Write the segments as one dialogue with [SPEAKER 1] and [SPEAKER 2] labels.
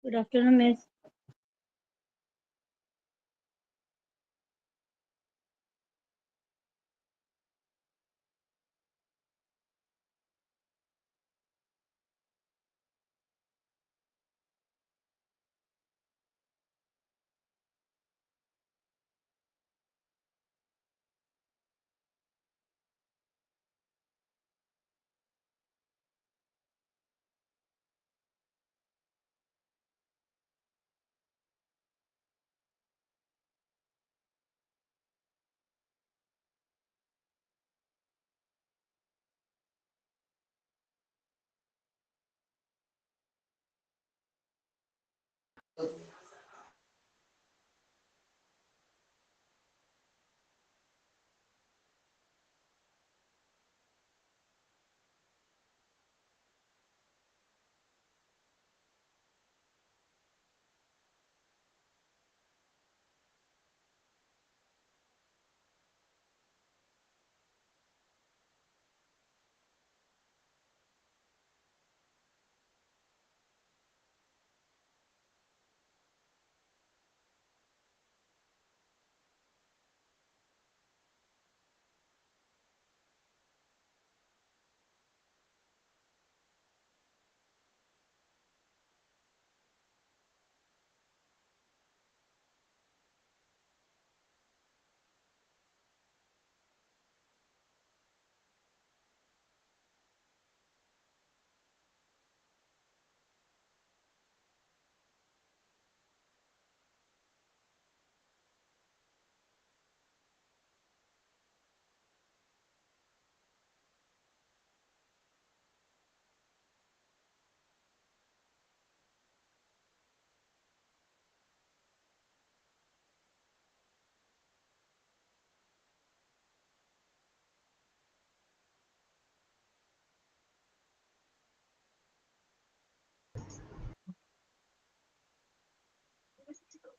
[SPEAKER 1] Good afternoon, Miss.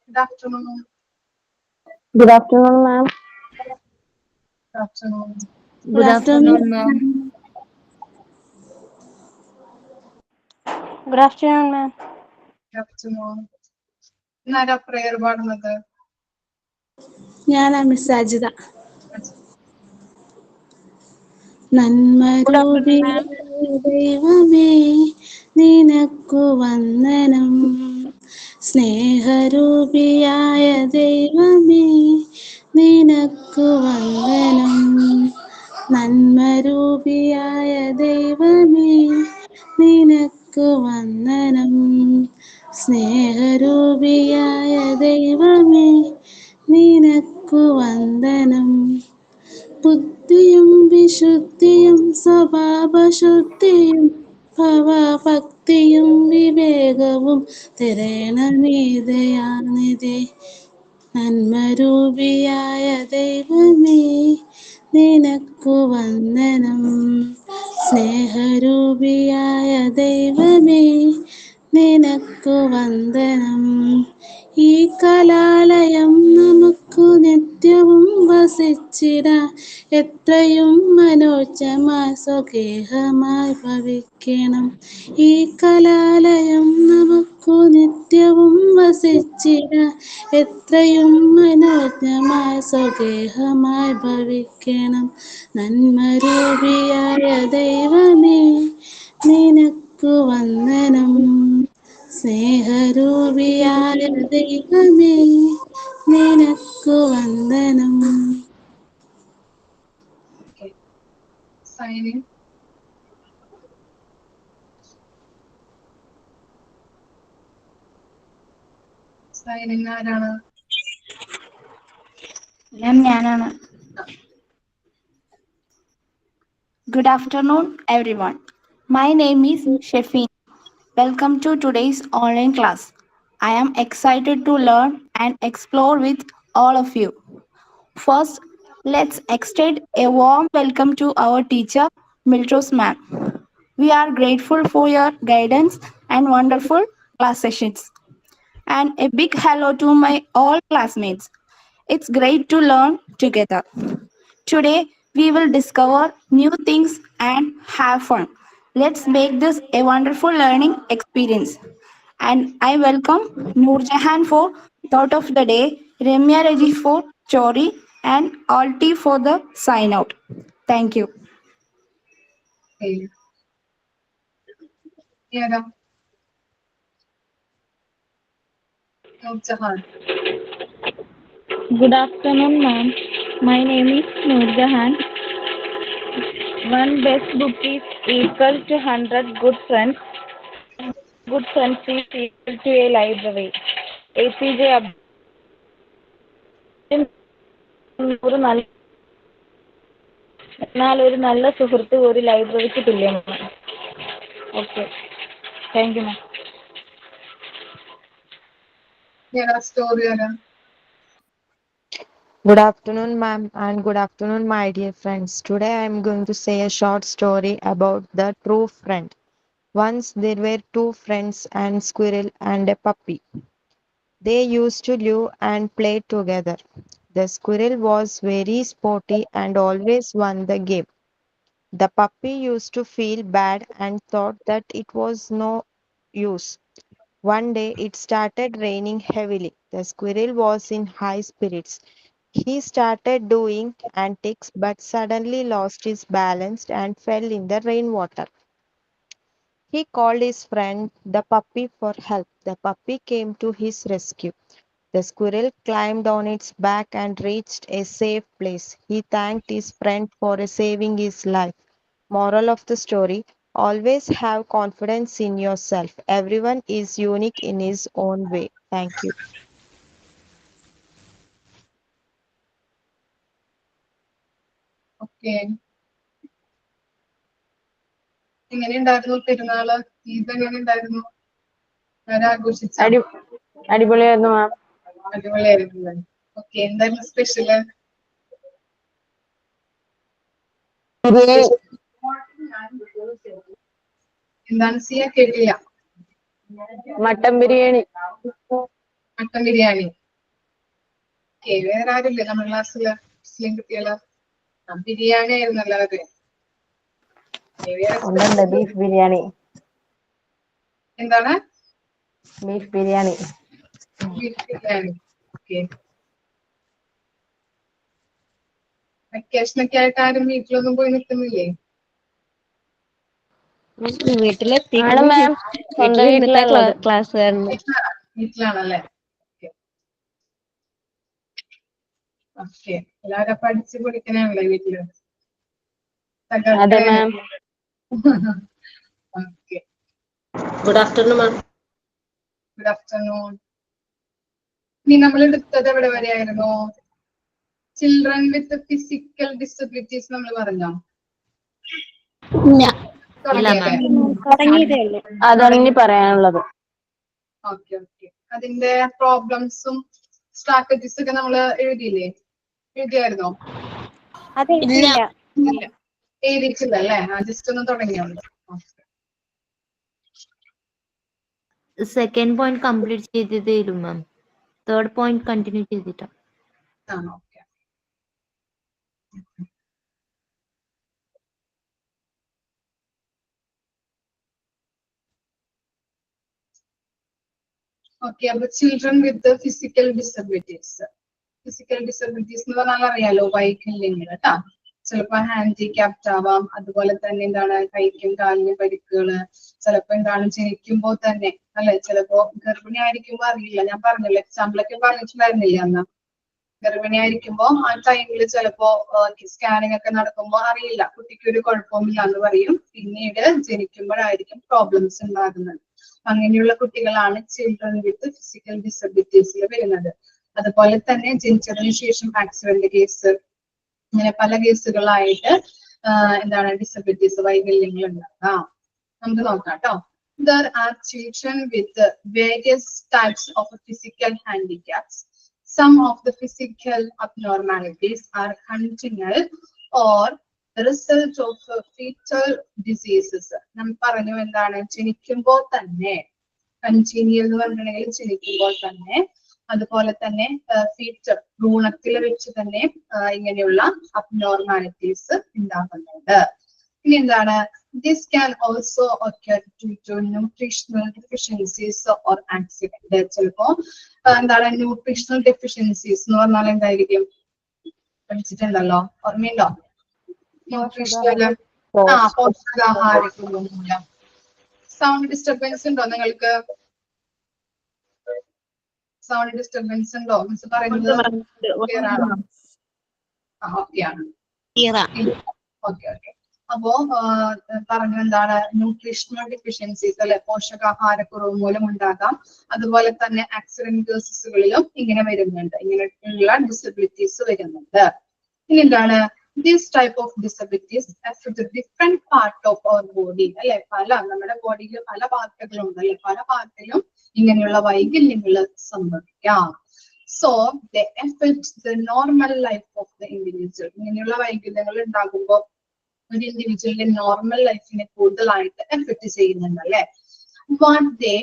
[SPEAKER 2] Good afternoon.
[SPEAKER 3] Good afternoon, ma'am.
[SPEAKER 2] Good afternoon.
[SPEAKER 1] Good
[SPEAKER 4] Good
[SPEAKER 1] afternoon.
[SPEAKER 4] afternoon, ma'am.
[SPEAKER 3] Good afternoon, ma'am.
[SPEAKER 2] Good afternoon. ഇന്നാരാ prayer പാടുന്നത്?
[SPEAKER 1] ഞാനാ miss Sajida.
[SPEAKER 3] Good afternoon, ma'am.
[SPEAKER 1] നന്മരൂപിയായ ദൈവമേ, നിനക്കു വന്ദനം. സ്നേഹരൂപിയായ ദൈവമേ, നിനക്കു വന്ദനം. നന്മരൂപിയായ ദൈവമേ, നിനക്കു വന്ദനം. സ്നേഹരൂപിയായ ദൈവമേ, നിനക്കു വന്ദനം. ബുദ്ധിയും വിശുദ്ധിയും സ്വഭാവശുദ്ധിയും ഭവഭക്തിയും വിവേകവും തിരയണമീതയാനിതേ. നന്മരൂപിയായ ദൈവമേ, നിനക്കു വന്ദനം. സ്നേഹരൂപിയായ ദൈവമേ, നിനക്കു വന്ദനം. ഈ കലാലയം നമുക്കു നിത്യവും വസിച്ചിടാൻ എത്രയും മനോജ്ഞമായി സ്വഗേഹമായി ഭവിക്കണം. ഈ കലാലയം നമുക്കു നിത്യവും വസിച്ചിടാൻ എത്രയും മനോജ്ഞമായി സ്വഗേഹമായി ഭവിക്കണം. നന്മരൂപിയായ ദൈവമേ, നിനക്കു വന്ദനം. സ്നേഹരൂപിയായ ദൈവമേ, നിനക്കു വന്ദനം.
[SPEAKER 2] Okay. Signing. Signing ആരാണ്?
[SPEAKER 4] Ma'am, ഞാനാണ്. Good afternoon, everyone. My name is Shefin. Welcome to today's online class. I am excited to learn and explore with all of you. First, let's extend a warm welcome to our teacher, Miltros ma'am. We are grateful for your guidance and wonderful class sessions. And a big hello to my all classmates. It's great to learn together. Today, we will discover new things and have fun. Let's make this a wonderful learning experience. And I welcome Noorjahan for Thought of the Day, Ramya Rajesh for Chori, and Alti for the sign out. Thank you.
[SPEAKER 2] Okay. Yeah, Jahan.
[SPEAKER 3] Good afternoon, ma'am. My name is Noorjahan. One best book is equal to 100 good friends. Good friends is equal to a library. APJ Abdul ഒരു നല്ല എന്നാൽ ഒരു നല്ല സുഹൃത്ത് ഒരു ലൈബ്രറിക്ക് തുല്യമാണ്. Okay, thank you ma'am.
[SPEAKER 2] Yeah, story.
[SPEAKER 5] Good afternoon, ma'am, and good afternoon, my dear friends. Today I am going to say a short story about the true friend. Once there were two friends, and squirrel and a puppy. They used to live and play together. The squirrel was very sporty and always won the game. The puppy used to feel bad and thought that it was no use. One day it started raining heavily. The squirrel was in high spirits. He started doing antics but suddenly lost his balance and fell in the rainwater. He called his friend the puppy for help. The puppy came to his rescue. The squirrel climbed on its back and reached a safe place. He thanked his friend for saving his life. Moral of the story: always have confidence in yourself. Everyone is unique in his own way. Thank you.
[SPEAKER 2] Okay. എങ്ങനെയുണ്ടായിരുന്നു പെരുന്നാള്? ഈദ് എങ്ങനെയുണ്ടായിരുന്നു? ആഘോഷിച്ചോ?
[SPEAKER 3] അടിപൊളിയായിരുന്നു മാം.
[SPEAKER 2] അടിപൊളിയായിരുന്നു. Okay, എന്തായിരുന്നു special? എന്താണ് സിയ? കേട്ടില്ല.
[SPEAKER 3] Mutton biryani.
[SPEAKER 2] Mutton biryani. Okay, വേറെ ആരില്ലേ നമ്മുടെ ക്ലാസ്സില് മുസ്ലിം കുട്ടികള്? ബിരിയാണി ആയിരുന്നല്ലോ അത്.
[SPEAKER 3] ഉണ്ട്, ബീഫ് ബിരിയാണി.
[SPEAKER 2] എന്താണ്?
[SPEAKER 3] Beef biryani.
[SPEAKER 2] Beef biryani. Okay. വെക്കേഷനൊക്കെ ആയിട്ട് ആരും വീട്ടിലൊന്നും പോയി നിൽക്കുന്നില്ലേ?
[SPEAKER 3] ആണ് മാം, സ്വന്തം വീട്ടിലുള്ളത്.
[SPEAKER 2] വീട്ടിലാണല്ലേ? ഓക്കെ, എല്ലാവരും പഠിച്ച് പൊളിക്കണല്ലേ വീട്ടില്?
[SPEAKER 3] അതെ ma'am.
[SPEAKER 2] Okay,
[SPEAKER 6] good afternoon ma'am.
[SPEAKER 2] Good afternoon. ഇനി നമ്മൾ എടുത്തത് എവിടെ വരെയായിരുന്നു? ചിൽഡ്രൻ വിത്ത് ഫിസിക്കൽ ഡിസബിലിറ്റീസ് നമ്മൾ പറഞ്ഞോ?
[SPEAKER 3] അതാണ് ഇനി പറയാനുള്ളത്.
[SPEAKER 2] ഓക്കെ ഓക്കെ, അതിന്റെ പ്രോബ്ലംസും സ്ട്രാറ്റജീസ് ഒക്കെ നമ്മൾ എഴുതിയില്ലേ? എഴുതിയായിരുന്നോ? എഴുതിയിട്ടില്ല അല്ലേ? ജസ്റ്റ് ഒന്ന് തുടങ്ങിയുള്ളൂ.
[SPEAKER 6] സെക്കൻഡ് പോയിന്റ് കംപ്ലീറ്റ് ചെയ്തതേ ഇല്ലു മാം. തേർഡ് പോയിന്റ് കണ്ടിന്യൂ ചെയ്തിട്ടാ.
[SPEAKER 2] ഓക്കെ. ഓക്കെ, അപ്പൊ children with physical disabilities. Physical disabilities എന്ന് പറഞ്ഞാൽ അറിയാലോ, വൈകല്യങ്ങൾ കേട്ടാ. ചിലപ്പോ ഹാൻഡിക്യാപ്റ്റ് ആവാം, അതുപോലെ തന്നെ എന്താണ് കൈക്കും കാലിനും പരിക്കുകള്, ചിലപ്പോ എന്താണ് ജനിക്കുമ്പോ തന്നെ അല്ലെ, ചിലപ്പോ ഗർഭിണി ആയിരിക്കുമ്പോ അറിയില്ല. ഞാൻ പറഞ്ഞല്ലോ, എക്സാമ്പിളൊക്കെ പറഞ്ഞിട്ടുണ്ടായിരുന്നില്ല അന്ന്. ഗർഭിണി ആയിരിക്കുമ്പോ ആ ടൈമിൽ ചിലപ്പോ സ്കാനിങ് ഒക്കെ നടക്കുമ്പോ അറിയില്ല, കുട്ടിക്ക് ഒരു കുഴപ്പമില്ല എന്ന് പറയും. പിന്നീട് ജനിക്കുമ്പോഴായിരിക്കും പ്രോബ്ലംസ് ഉണ്ടാകുന്നത്. അങ്ങനെയുള്ള കുട്ടികളാണ് ചിൽഡ്രൻ വിത്ത് ഫിസിക്കൽ ഡിസബിലിറ്റീസിൽ വരുന്നത്. അതുപോലെ തന്നെ ജനിച്ചതിന് ശേഷം ആക്സിഡന്റ് കേസ്, ഇങ്ങനെ പല കേസുകളായിട്ട് എന്താണ് ഡിസബിലിറ്റീസ്, വൈകല്യങ്ങൾ ഉണ്ടാകാം. നമുക്ക് നോക്കാം കേട്ടോ. There are children with various types of physical handicaps. Some of the physical abnormalities are congenital or the result of fetal diseases. നമ്മൾ പറഞ്ഞു എന്താണ്, ജനിക്കുമ്പോൾ തന്നെ, കൺജീനിയൽ എന്ന് പറഞ്ഞിട്ടുണ്ടെങ്കിൽ ജനിക്കുമ്പോൾ തന്നെ, അതുപോലെ തന്നെ ഫീച്ചർ ഭ്രൂണത്തിൽ വെച്ച് തന്നെ ഇങ്ങനെയുള്ള അബ്നോർമാലിറ്റീസ് ഉണ്ടാകുന്നുണ്ട്. ഇനി എന്താണ്, this can also occur due to nutritional deficiencies or accident. ചിലപ്പോ എന്താണ് ന്യൂട്രീഷണൽ ഡെഫിഷ്യൻസീസ് എന്ന് പറഞ്ഞാൽ എന്തായിരിക്കും, പഠിച്ചിട്ടുണ്ടല്ലോ, ഓർമ്മയുണ്ടോ? ന്യൂട്രീഷണൽ പോഷകാഹാരക്കുറവ് മൂലം. സൗണ്ട് ഡിസ്റ്റർബൻസ് ഉണ്ടോ നിങ്ങൾക്ക്? സൗണ്ട് ഡിസ്റ്റർബൻസ് ഉണ്ടോ? മിസ് പറയുന്നത് ക്ലിയർ ആണോ? ഓക്കെ ആണ്. Okay okay. അപ്പോ പറഞ്ഞ എന്താണ്, ന്യൂട്രീഷണൽ ഡെഫിഷ്യൻസീസ് അല്ലെ, പോഷകാഹാരക്കുറവ് മൂലം ഉണ്ടാകാം. അതുപോലെ തന്നെ ആക്സിഡന്റ് കേസസുകളിലും ഇങ്ങനെ വരുന്നുണ്ട്, ഇങ്ങനെയുള്ള ഡിസബിലിറ്റീസ് വരുന്നുണ്ട്. ഇനി എന്താണ്, this type of disabilities affect the different part of our body അല്ലെ, പല നമ്മുടെ ബോഡിയിൽ പല പാർട്ടുകളുണ്ട് അല്ലെ, പല പാർട്ടിലും ഇങ്ങനെയുള്ള വൈകല്യങ്ങൾ സംഭവിക്കാം. So they affect the normal life of the individual. ഇങ്ങനെയുള്ള വൈകല്യങ്ങൾ ഉണ്ടാകുമ്പോൾ ഒരു ഇൻഡിവിജ്വലിന്റെ നോർമൽ ലൈഫിനെ കൂടുതലായിട്ട് എഫക്ട് ചെയ്യുന്നുണ്ട് അല്ലെ. What they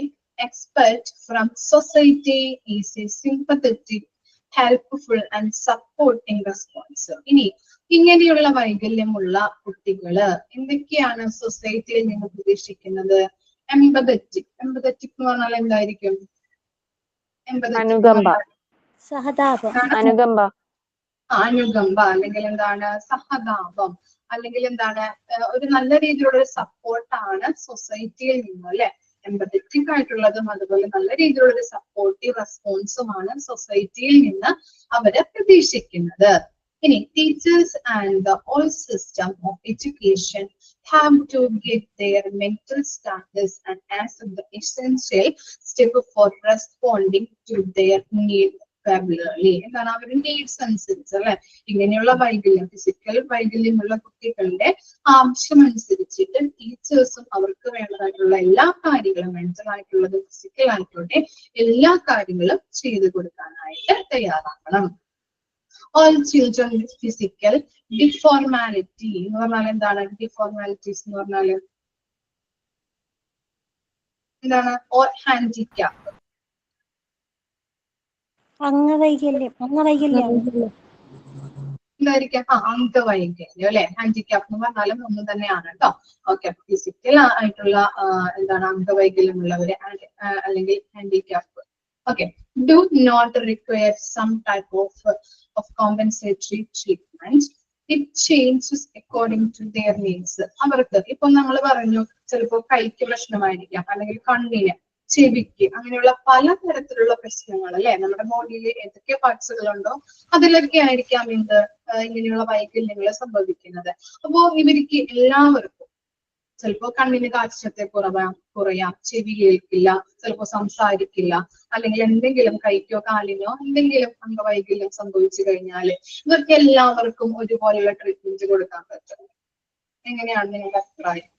[SPEAKER 2] expect from society is a sympathetic, helpful and supporting response. ഇനി ഇങ്ങനെയുള്ള വൈകല്യമുള്ള കുട്ടികള് എന്തൊക്കെയാണ് സൊസൈറ്റിയിൽ നിന്ന് പ്രതീക്ഷിക്കുന്നത്? എംപതറ്റിക്. എംപതറ്റിക് എന്ന് പറഞ്ഞാൽ എന്തായിരിക്കും?
[SPEAKER 7] അനുകമ്പ,
[SPEAKER 2] അനുകമ്പ അല്ലെങ്കിൽ എന്താണ്, സഹതാപം, അല്ലെങ്കിൽ എന്താണ്, ഒരു നല്ല രീതിയിലുള്ള ഒരു സപ്പോർട്ടാണ് സൊസൈറ്റിയിൽ നിന്നും അല്ലെ. എംപതറ്റിക് ആയിട്ടുള്ളതും അതുപോലെ നല്ല രീതിയിലുള്ള ഒരു സപ്പോർട്ടീവ് റെസ്പോൺസുമാണ് സൊസൈറ്റിയിൽ നിന്ന് അവര് പ്രതീക്ഷിക്കുന്നത്. ഇനി teachers and the all system of education have to get their mental status and as the essential step for responding to their need vocabulary. എന്താണ്, അവരുടെ നീഡ്സ് അനുസരിച്ച് അല്ലെ, ഇങ്ങനെയുള്ള വൈകല്യം, ഫിസിക്കൽ വൈകല്യമുള്ള കുട്ടികളുടെ ആവശ്യം അനുസരിച്ചിട്ട് ടീച്ചേഴ്സും അവർക്ക് വേണ്ടതായിട്ടുള്ള എല്ലാ കാര്യങ്ങളും, മെന്റൽ ആയിട്ടുള്ളതും ഫിസിക്കൽ ആയിക്കോട്ടെ, എല്ലാ കാര്യങ്ങളും ചെയ്തു കൊടുക്കാനായിട്ട് തയ്യാറാക്കണം. All children with physical deformality എന്ന് പറഞ്ഞാൽ എന്താണ്, ഡിഫോർമാലിറ്റീസ് എന്ന് പറഞ്ഞാൽ എന്താണ്, or handicap, എന്തായിരിക്കാം? അംഗവൈകല്യം അല്ലെ. ഹാൻഡിക്യാപ്പ് എന്ന് പറഞ്ഞാലും ഒന്നും തന്നെയാണ് കേട്ടോ. ഓക്കെ, ഫിസിക്കൽ ആയിട്ടുള്ള എന്താണ് അംഗവൈകല്യമുള്ളവര് അല്ലെങ്കിൽ handicap. Okay, do not require some type of compensatory treatment. It changes according to their needs. അവർക്ക് ഇപ്പൊ നമ്മൾ പറഞ്ഞു, ചിലപ്പോ കൈക്ക് പ്രശ്നമായിരിക്കാം, അല്ലെങ്കിൽ കണ്ണിന്, ചെവിക്ക്, അങ്ങനെയുള്ള പല തരത്തിലുള്ള പ്രശ്നങ്ങൾ അല്ലെ, നമ്മുടെ ബോഡിയിൽ ഏതൊക്കെ പാർട്സുകളുണ്ടോ അതിലൊക്കെ ആയിരിക്കാം ഇങ്ങനെയുള്ള വൈകല്യങ്ങൾ സംഭവിക്കുന്നത്. അപ്പോ ഇവർക്ക് എല്ലാവർക്കും ചിലപ്പോ കണ്ണിന് കാഴ്ചത്തെ കുറയാം, ചെവി കേൾക്കില്ല, ചിലപ്പോ സംസാരിക്കില്ല, അല്ലെങ്കിൽ എന്തെങ്കിലും കൈക്കോ കാലിനോ എന്തെങ്കിലും അംഗവൈകല്യം സംഭവിച്ചു കഴിഞ്ഞാല് ഇവർക്ക് എല്ലാവർക്കും ഒരുപോലെയുള്ള ട്രീറ്റ്മെന്റ് കൊടുക്കാൻ പറ്റും. എങ്ങനെയാണ് നിങ്ങളുടെ അഭിപ്രായം?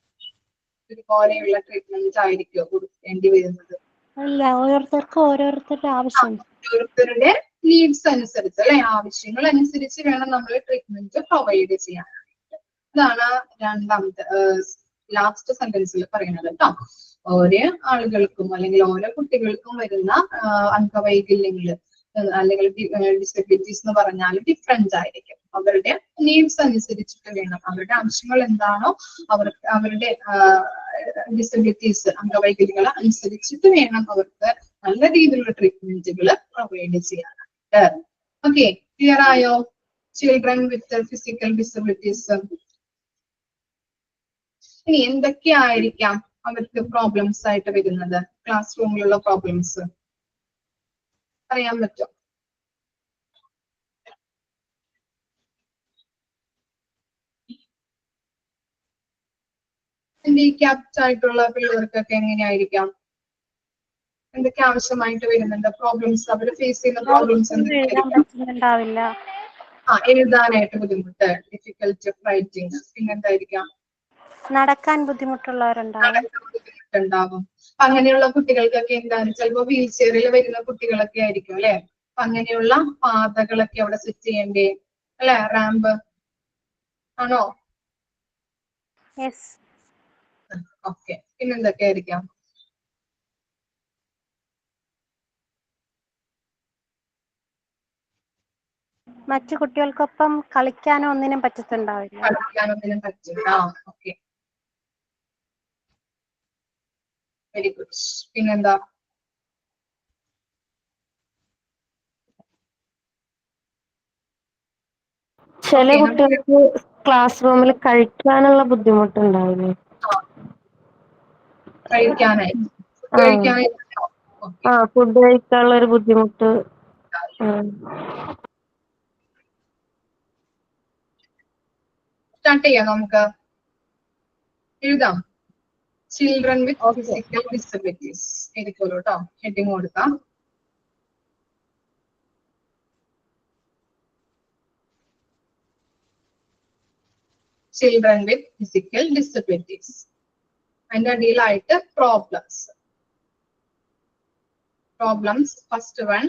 [SPEAKER 2] ഒരുപോലെയുള്ള ട്രീറ്റ്മെന്റ് ആയിരിക്കുമോ കൊടുക്കേണ്ടി വരുന്നത്?
[SPEAKER 8] അല്ല, ഓരോരുത്തർക്കും ഓരോരുത്തരുടെ ആവശ്യം,
[SPEAKER 2] ഓരോരുത്തരുടെ നീഡ്സ് അനുസരിച്ച് അല്ലെ, ആവശ്യങ്ങൾ അനുസരിച്ച് വേണം നമ്മൾ ട്രീറ്റ്മെന്റ് പ്രൊവൈഡ് ചെയ്യാനായിട്ട്. ഇതാണ് രണ്ടാമത്തെ ലാസ്റ്റ് സെന്റൻസിൽ പറയുന്നത് കേട്ടോ. ഓരോ ആളുകൾക്കും അല്ലെങ്കിൽ ഓരോ കുട്ടികൾക്കും വരുന്ന അംഗവൈകല്യങ്ങള് അല്ലെങ്കിൽ ഡിസബിലിറ്റീസ് എന്ന് പറഞ്ഞാൽ ഡിഫറെന്റ് ആയിരിക്കും. അവരുടെ നീഡ്സ് അനുസരിച്ചിട്ട് വേണം, അവരുടെ ആവശ്യങ്ങൾ എന്താണോ അവരുടെ ഡിസബിലിറ്റീസ്, അംഗവൈകല്യങ്ങൾ അനുസരിച്ചിട്ട് വേണം അവർക്ക് നല്ല രീതിയിലുള്ള ട്രീറ്റ്മെന്റുകൾ പ്രൊവൈഡ് ചെയ്യാനായിട്ട്. ഓക്കെ, ക്ലിയർ ആയോ? Children with physical disabilities. ഇനി എന്തൊക്കെയായിരിക്കാം അവർക്ക് പ്രോബ്ലംസ് ആയിട്ട് വരുന്നത്? ക്ലാസ് റൂമിലുള്ള പ്രോബ്ലംസ് അറിയാൻ പറ്റുമോ? ഹാൻഡിക്യാപ്റ്റ് ആയിട്ടുള്ള പിള്ളേർക്കൊക്കെ എങ്ങനെയായിരിക്കാം? എന്തൊക്കെ ആവശ്യമായിട്ട് വരുന്നുണ്ട്? പ്രോബ്ലംസ് അവർ ഫേസ് ചെയ്യുന്ന പ്രോബ്ലംസ്
[SPEAKER 8] പറ്റുന്നുണ്ടാവില്ല,
[SPEAKER 2] എഴുതാനായിട്ട് ബുദ്ധിമുട്ട്, ഡിഫിക്കൽറ്റ് ഓഫ് റൈറ്റിംഗ്, പിന്നെന്തായിരിക്കാം?
[SPEAKER 8] നടക്കാൻ ബുദ്ധിമുട്ടുള്ളവരുണ്ടാവും.
[SPEAKER 2] അങ്ങനെയുള്ള കുട്ടികൾക്കൊക്കെ എന്താണ്, ചിലപ്പോ വീൽ ചെയറിൽ വരുന്ന കുട്ടികളൊക്കെ ആയിരിക്കും അല്ലെ. അപ്പൊ അങ്ങനെയുള്ള പാതകളൊക്കെ അവിടെ സെറ്റ് ചെയ്യണ്ടേ അല്ലെ? റാമ്പ് ആണോ? ഓക്കെ, പിന്നെന്തൊക്കെ ആയിരിക്കാം?
[SPEAKER 8] മറ്റു കുട്ടികൾക്കൊപ്പം കളിക്കാനോ ഒന്നിനും പറ്റത്തുണ്ടാവില്ല.
[SPEAKER 2] കളിക്കാനൊന്നിനും പറ്റില്ല. Okay, very good. പിന്നെന്താ?
[SPEAKER 7] ചില കുട്ടികൾക്ക് ക്ലാസ് റൂമിൽ കഴിക്കാനുള്ള ബുദ്ധിമുട്ടുണ്ടാവില്ലേ?
[SPEAKER 2] കഴിക്കാനായിട്ട്
[SPEAKER 7] ഫുഡ് കഴിക്കാനുള്ള ഒരു ബുദ്ധിമുട്ട്.
[SPEAKER 2] സ്റ്റാർട്ട് ചെയ്യാം, നമുക്ക് എഴുതാം. ചിൽഡ്രൻ വിത്ത് ഫിസിക്കൽ ഡിസബിലിറ്റീസ് എഴുതിക്കോളൂ കേട്ടോ. ഹെഡിങ് കൊടുക്കാം. Children with physical disabilities. അതിന്റെ അടിയിലായിട്ട് problems. First one,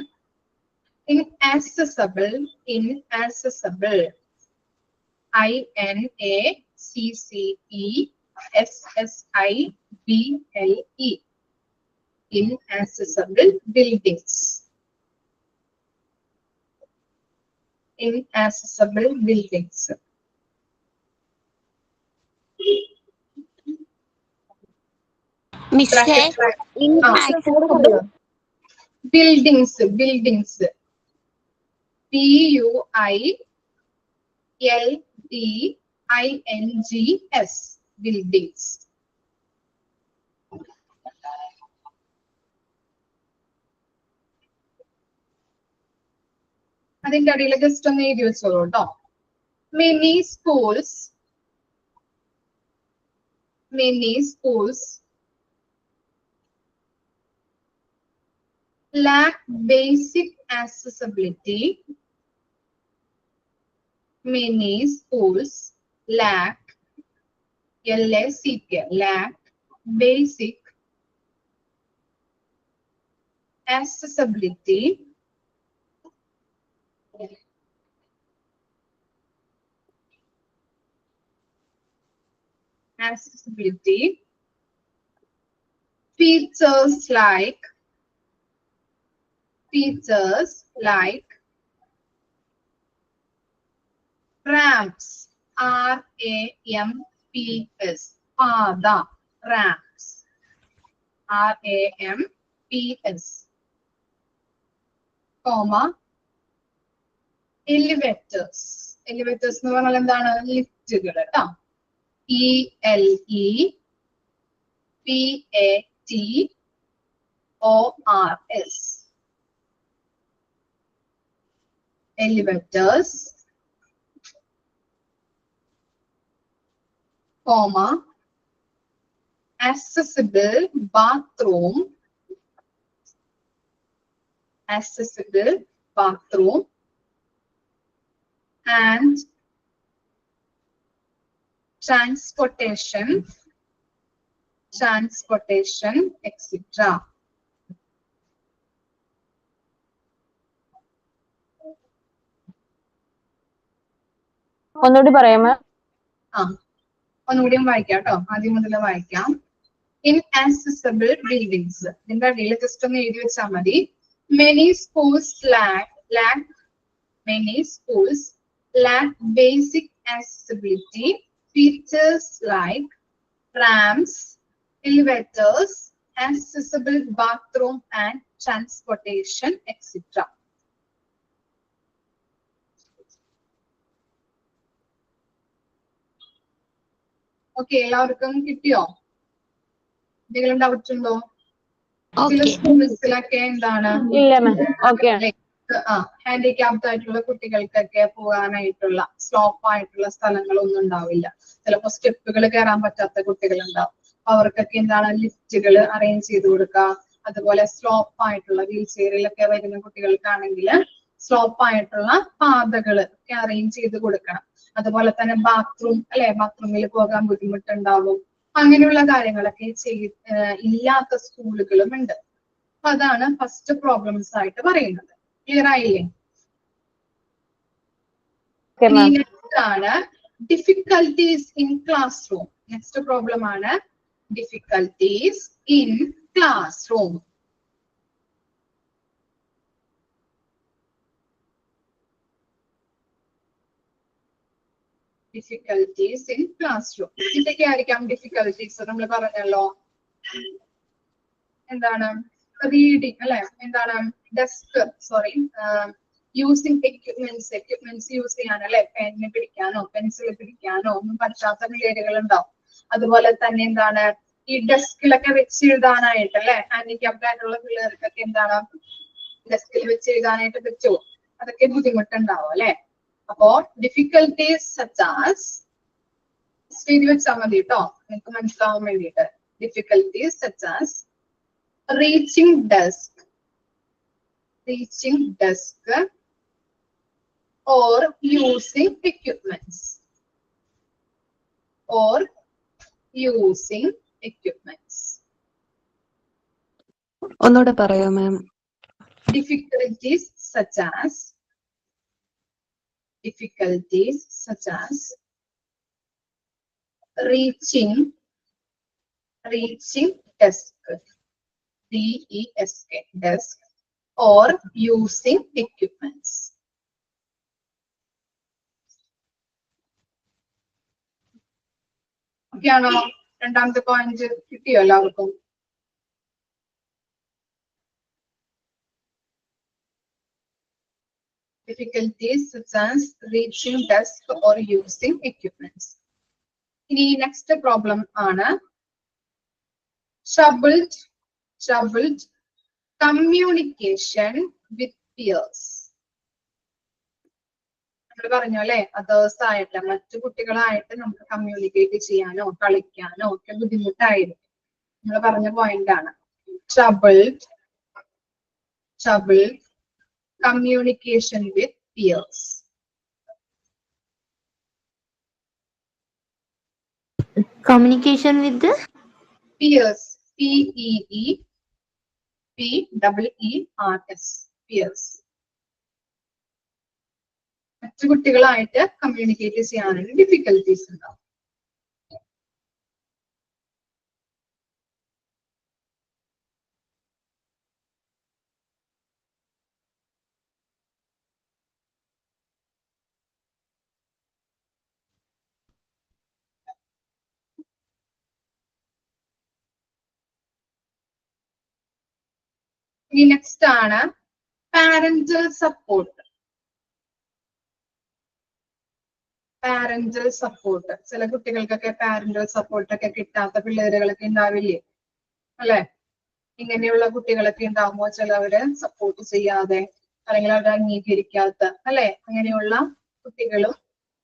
[SPEAKER 2] inaccessible. inaccessible, inaccessible, inaccessible buildings. Inaccessible buildings. Inaccessible buildings. buildings. buildings. അതിന്റെ അടിയിൽ ജസ്റ്റ് ഒന്ന് എഴുതി വെച്ചോളൂ കേട്ടോ. many schools lack basic accessibility. Many schools lack basic accessibility. Features like ramps, RAMPS, ramps, RAMPS, comma, elevators എന്ന് പറഞ്ഞാൽ എന്താണ്? ലിഫ്റ്റുകൾ കേട്ടോ. ELEVATORS, elevators, comma, accessible bathroom, and transportation, etc.
[SPEAKER 3] ഒന്നുകൂടി പറയാമോ?
[SPEAKER 2] ഒന്നുകൂടിയും വായിക്കാം കേട്ടോ. ആദ്യം മുതൽ വായിക്കാം. inaccessible buildings. ഇതിന്റെ അടിയിൽ ജസ്റ്റ് ഒന്ന് എഴുതി വെച്ചാൽ മതി. many schools lack basic accessibility. Features like ramps, elevators, accessible bathroom and transportation, etc. Okay, എല്ലാവർക്കും കിട്ടിയോ? എന്തെങ്കിലും ഡൗട്ട് ഉണ്ടോ? ചില സ്കൂൾസിലൊക്കെ എന്താണ് ഹാൻഡിക്യാപ്ഡ് ആയിട്ടുള്ള കുട്ടികൾക്കൊക്കെ പോകാനായിട്ടുള്ള സ്ലോപ്പ് ആയിട്ടുള്ള സ്ഥലങ്ങളൊന്നും ഉണ്ടാവില്ല. ചിലപ്പോൾ സ്റ്റെപ്പുകൾ കയറാൻ പറ്റാത്ത കുട്ടികളുണ്ടാവും. അവർക്കൊക്കെ എന്താണ് ലിഫ്റ്റുകൾ അറേഞ്ച് ചെയ്ത് കൊടുക്കുക. അതുപോലെ സ്ലോപ്പ് ആയിട്ടുള്ള വീൽ ചെയറിലൊക്കെ വരുന്ന കുട്ടികൾക്കാണെങ്കിൽ സ്ലോപ്പ് ആയിട്ടുള്ള പാതകൾ ഒക്കെ അറേഞ്ച് ചെയ്ത് കൊടുക്കണം. അതുപോലെ തന്നെ ബാത്റൂമിൽ പോകാൻ ബുദ്ധിമുട്ടുണ്ടാവും. അങ്ങനെയുള്ള കാര്യങ്ങളൊക്കെ ഇല്ലാത്ത സ്കൂളുകളും ഉണ്ട്. അപ്പൊ അതാണ് ഫസ്റ്റ് പ്രോബ്ലംസ് ആയിട്ട് പറയുന്നത്. ക്ലിയർ ആയില്ലേ? നെക്സ്റ്റ് ആണ് difficulties in classroom. Next problem ആണ് difficulties in classroom. Difficulties in classroom. എന്തൊക്കെ ആയിരിക്കാം ഡിഫിക്കൽട്ടീസ്? നമ്മൾ പറഞ്ഞല്ലോ, എന്താണ് റീഡിങ് അല്ലെ, എന്താണ് desk sorry using equipments use ചെയ്യാൻ അല്ലെ, പെന്ന് പിടിക്കാനോ പെൻസിൽ പിടിക്കാനോ ഒന്നും പറ്റാത്ത പിള്ളേരുകൾ ഉണ്ടാവും. അതുപോലെ തന്നെ എന്താണ് ഈ ഡെസ്കിലൊക്കെ വെച്ച് എഴുതാനായിട്ട് അല്ലെ, ഹാൻഡിക്യാപ്ഡ് ആയിട്ടുള്ള പിള്ളേർക്കൊക്കെ എന്താണ് ഡെസ്കിൽ വെച്ച് എഴുതാനായിട്ട് പറ്റുമോ, അതൊക്കെ ബുദ്ധിമുട്ടുണ്ടാവും അല്ലെ. അപ്പോ ഡിഫിക്കൽട്ടീസ് സച്ചാസ് എഴുതി വെച്ചാൽ മതി കേട്ടോ, നിങ്ങൾക്ക് മനസ്സിലാവാൻ വേണ്ടിയിട്ട്. Difficulties such as reaching desk or using equipments
[SPEAKER 9] ഒന്നുകൂടെ പറയോ മാം?
[SPEAKER 2] difficulties such as reaching desk desk or using equipments. Okay ആണോ? രണ്ടാമത്തെ പോയിന്റ് കിട്ടിയോ എല്ലാവർക്കും? Difficulties such as reaching desk or using equipments. ഇനി നെക്സ്റ്റ് പ്രോബ്ലം ആണ് troubled communication with peers. നമ്മൾ പറഞ്ഞു അല്ലെ, അതേഴ്സ് ആയിട്ട് മറ്റു കുട്ടികളായിട്ട് നമുക്ക് കമ്മ്യൂണിക്കേറ്റ് ചെയ്യാനോ കളിക്കാനോ ഒക്കെ ബുദ്ധിമുട്ടായിരിക്കും. നമ്മൾ പറഞ്ഞ പോയിന്റ് ആണ് troubled communication with peers.
[SPEAKER 6] Communication with the
[SPEAKER 2] peers, P-E-E-P-E-E-R-S, peers. മറ്റു കുട്ടികളായിട്ട് കമ്മ്യൂണിക്കേറ്റ് ചെയ്യാനുള്ള ഡിഫിക്കൽട്ടീസ് ഉണ്ടാവും. ഇനി നെക്സ്റ്റ് ആണ് പാരന്റൽ സപ്പോർട്ട്. ചില കുട്ടികൾക്കൊക്കെ പാരന്റൽ സപ്പോർട്ട് ഒക്കെ കിട്ടാത്ത പിള്ളേരുകളൊക്കെ ഉണ്ടാവില്ലേ അല്ലെ. ഇങ്ങനെയുള്ള കുട്ടികളൊക്കെ ഉണ്ടാവുമ്പോൾ ചിലവര് സപ്പോർട്ട് ചെയ്യാതെ അല്ലെങ്കിൽ അവരെ അംഗീകരിക്കാത്ത അല്ലെ, അങ്ങനെയുള്ള കുട്ടികളും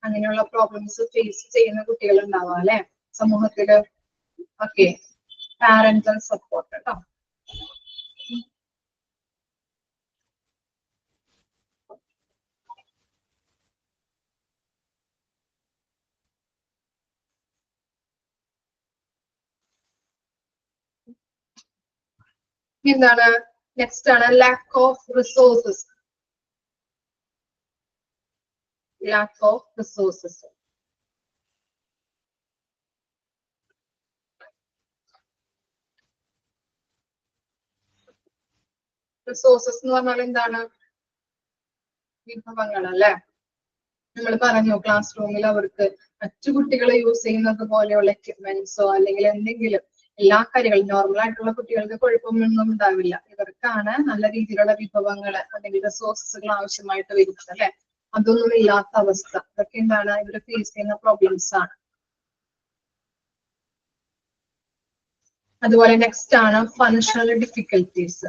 [SPEAKER 2] അങ്ങനെയുള്ള പ്രോബ്ലംസ് ഫേസ് ചെയ്യുന്ന കുട്ടികൾ ഉണ്ടാവാം അല്ലെ സമൂഹത്തില്. ഓക്കെ, പാരന്റൽ സപ്പോർട്ട് കേട്ടോ. എന്താണ് നെക്സ്റ്റ് ആണ് ലാക്ക് ഓഫ് റിസോഴ്സസ്. റിസോഴ്സസ് എന്ന് പറഞ്ഞാൽ എന്താണ്? വിഭവങ്ങൾ അല്ലെ. നമ്മൾ പറഞ്ഞു ക്ലാസ് റൂമിൽ അവർക്ക് മറ്റു കുട്ടികൾ യൂസ് ചെയ്യുന്നത് പോലെയുള്ള എക്യുപ്മെന്റ്സോ അല്ലെങ്കിൽ എന്തെങ്കിലും എല്ലാ കാര്യങ്ങളും നോർമൽ ആയിട്ടുള്ള കുട്ടികൾക്ക് കുഴപ്പമൊന്നും ഉണ്ടാവില്ല. ഇവർക്കാണ് നല്ല രീതിയിലുള്ള വിഭവങ്ങൾ അല്ലെങ്കിൽ റിസോഴ്സസുകൾ ആവശ്യമായിട്ട് വരുന്നത് അല്ലെ. അതൊന്നും ഇല്ലാത്ത അവസ്ഥ, ഇതൊക്കെ എന്താണ് ഇവർ ഫേസ് ചെയ്യുന്ന പ്രോബ്ലംസ് ആണ്. അതുപോലെ നെക്സ്റ്റ് ആണ് functional difficulties.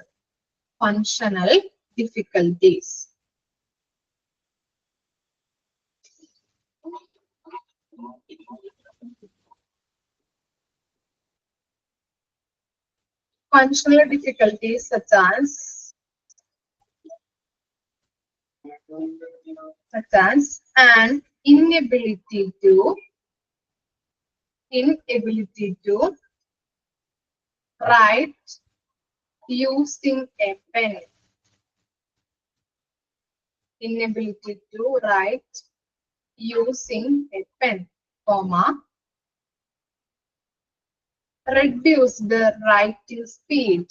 [SPEAKER 2] Functional difficulties such as an inability to write using a pen. Inability to write using a pen, comma, reduce the writing speed.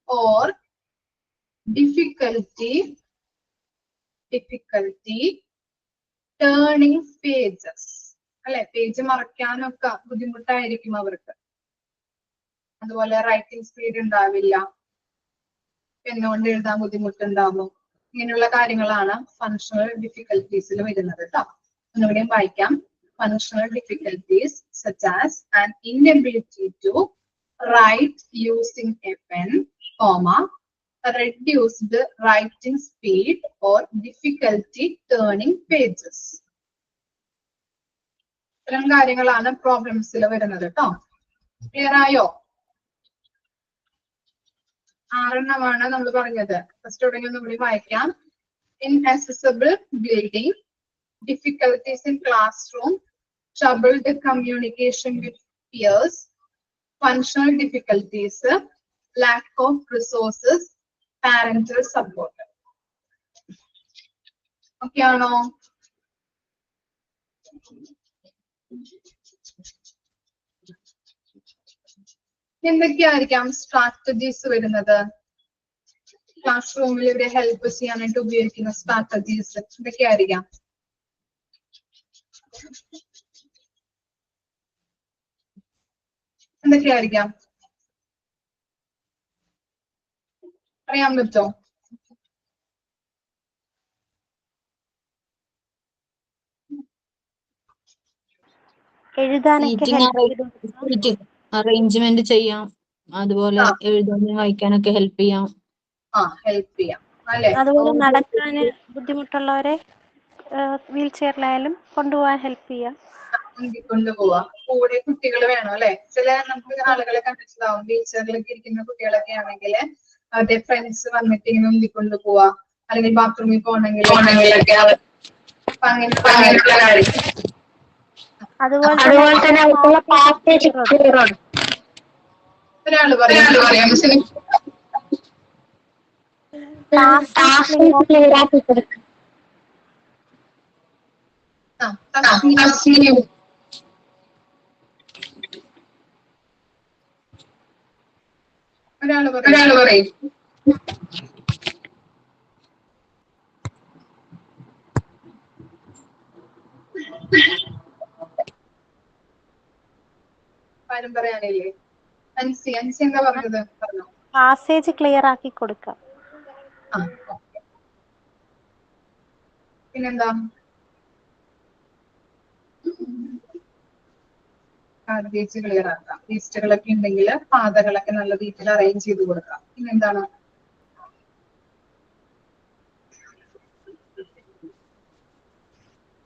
[SPEAKER 2] Or difficulty difficulty turning pages. അല്ലെ, page മറക്കാനൊക്കെ ബുദ്ധിമുട്ടായിരിക്കും അവർക്ക്. അതുപോലെ writing speed ഉണ്ടാവില്ല, പെന്നുകൊണ്ട് എഴുതാൻ ബുദ്ധിമുട്ടുണ്ടാവും. ഇങ്ങനെയുള്ള കാര്യങ്ങളാണ് functional ഡിഫിക്കൽട്ടീസിൽ വരുന്നത് കേട്ടോ. ഒന്നുകൂടെയും വായിക്കാം. Functional difficulties such as an inability to write using a pen, comma, reduced writing speed or difficulty turning pages. ഇത്തരം കാര്യങ്ങളാണ് പ്രോബ്ലംസിൽ വരുന്നത് കേട്ടോ. ക്ലിയർ ആയോ? 6 നമ്മൾ പറഞ്ഞത്. ഫസ്റ്റ് തുടങ്ങി ഒന്നുകൂടി വായിക്കാം. Inaccessible building, difficulties in classroom, troubled communication with peers, functional difficulties, lack of resources, parental support. Okay ആണോ? എന്തൊക്കെയായിരിക്കാം സ്ട്രാറ്റജീസ് വരുന്നത്? ക്ലാസ് റൂമിൽ ഇവരെ ഹെൽപ്പ് ചെയ്യാനായിട്ട് ഉപയോഗിക്കുന്ന സ്ട്രാറ്റജീസ് എന്തൊക്കെയായിരിക്കാം? എന്തൊക്കെയായിരിക്കാം അറിയാൻ പറ്റോ?
[SPEAKER 6] അറേഞ്ച്മെന്റ് ചെയ്യാം, അതുപോലെ എഴുതാനും വായിക്കാനൊക്കെ ഹെൽപ്പ് ചെയ്യാം.
[SPEAKER 2] ഹെൽപ്പ് ചെയ്യാം അല്ലെ.
[SPEAKER 8] അതുപോലെ നടക്കാന് ബുദ്ധിമുട്ടുള്ളവരെ വീൽ ചെയറിലായാലും കൊണ്ടുപോകാൻ ഹെൽപ്പ് ചെയ്യാം.
[SPEAKER 2] കൊണ്ടുപോവാ. കൂടെ കുട്ടികൾ വേണം അല്ലെ. ചില നമുക്ക് ആളുകളെ കണ്ടിട്ടുണ്ടാവും, വീൽ ചെയറിലൊക്കെ ഇരിക്കുന്ന കുട്ടികളൊക്കെ ആണെങ്കിൽ അവരുടെ ഫ്രണ്ട്സ് വന്നിട്ട് ഇങ്ങനെ ഉന്തിക്കൊണ്ട് പോവാ, അല്ലെങ്കിൽ ബാത്റൂമിൽ പോകണമെങ്കിലൊക്കെ
[SPEAKER 8] അതുപോലെ തന്നെ
[SPEAKER 2] ഒരാള് പറയാം ഒരാള് പറയും. ആരും പറയാനില്ലേ? അൻസി എന്താ പറഞ്ഞത്? പറഞ്ഞോ.
[SPEAKER 8] പാസേജ് ക്ലിയർ ആക്കി കൊടുക്കാം.
[SPEAKER 2] പിന്നെന്താ? പാതേജ് ക്ലിയർ ആക്കാം. ലിസ്റ്റുകളൊക്കെ ഉണ്ടെങ്കിൽ പാതകളൊക്കെ നല്ല രീതിയിൽ അറേഞ്ച് ചെയ്ത് കൊടുക്കാം. പിന്നെന്താണ്?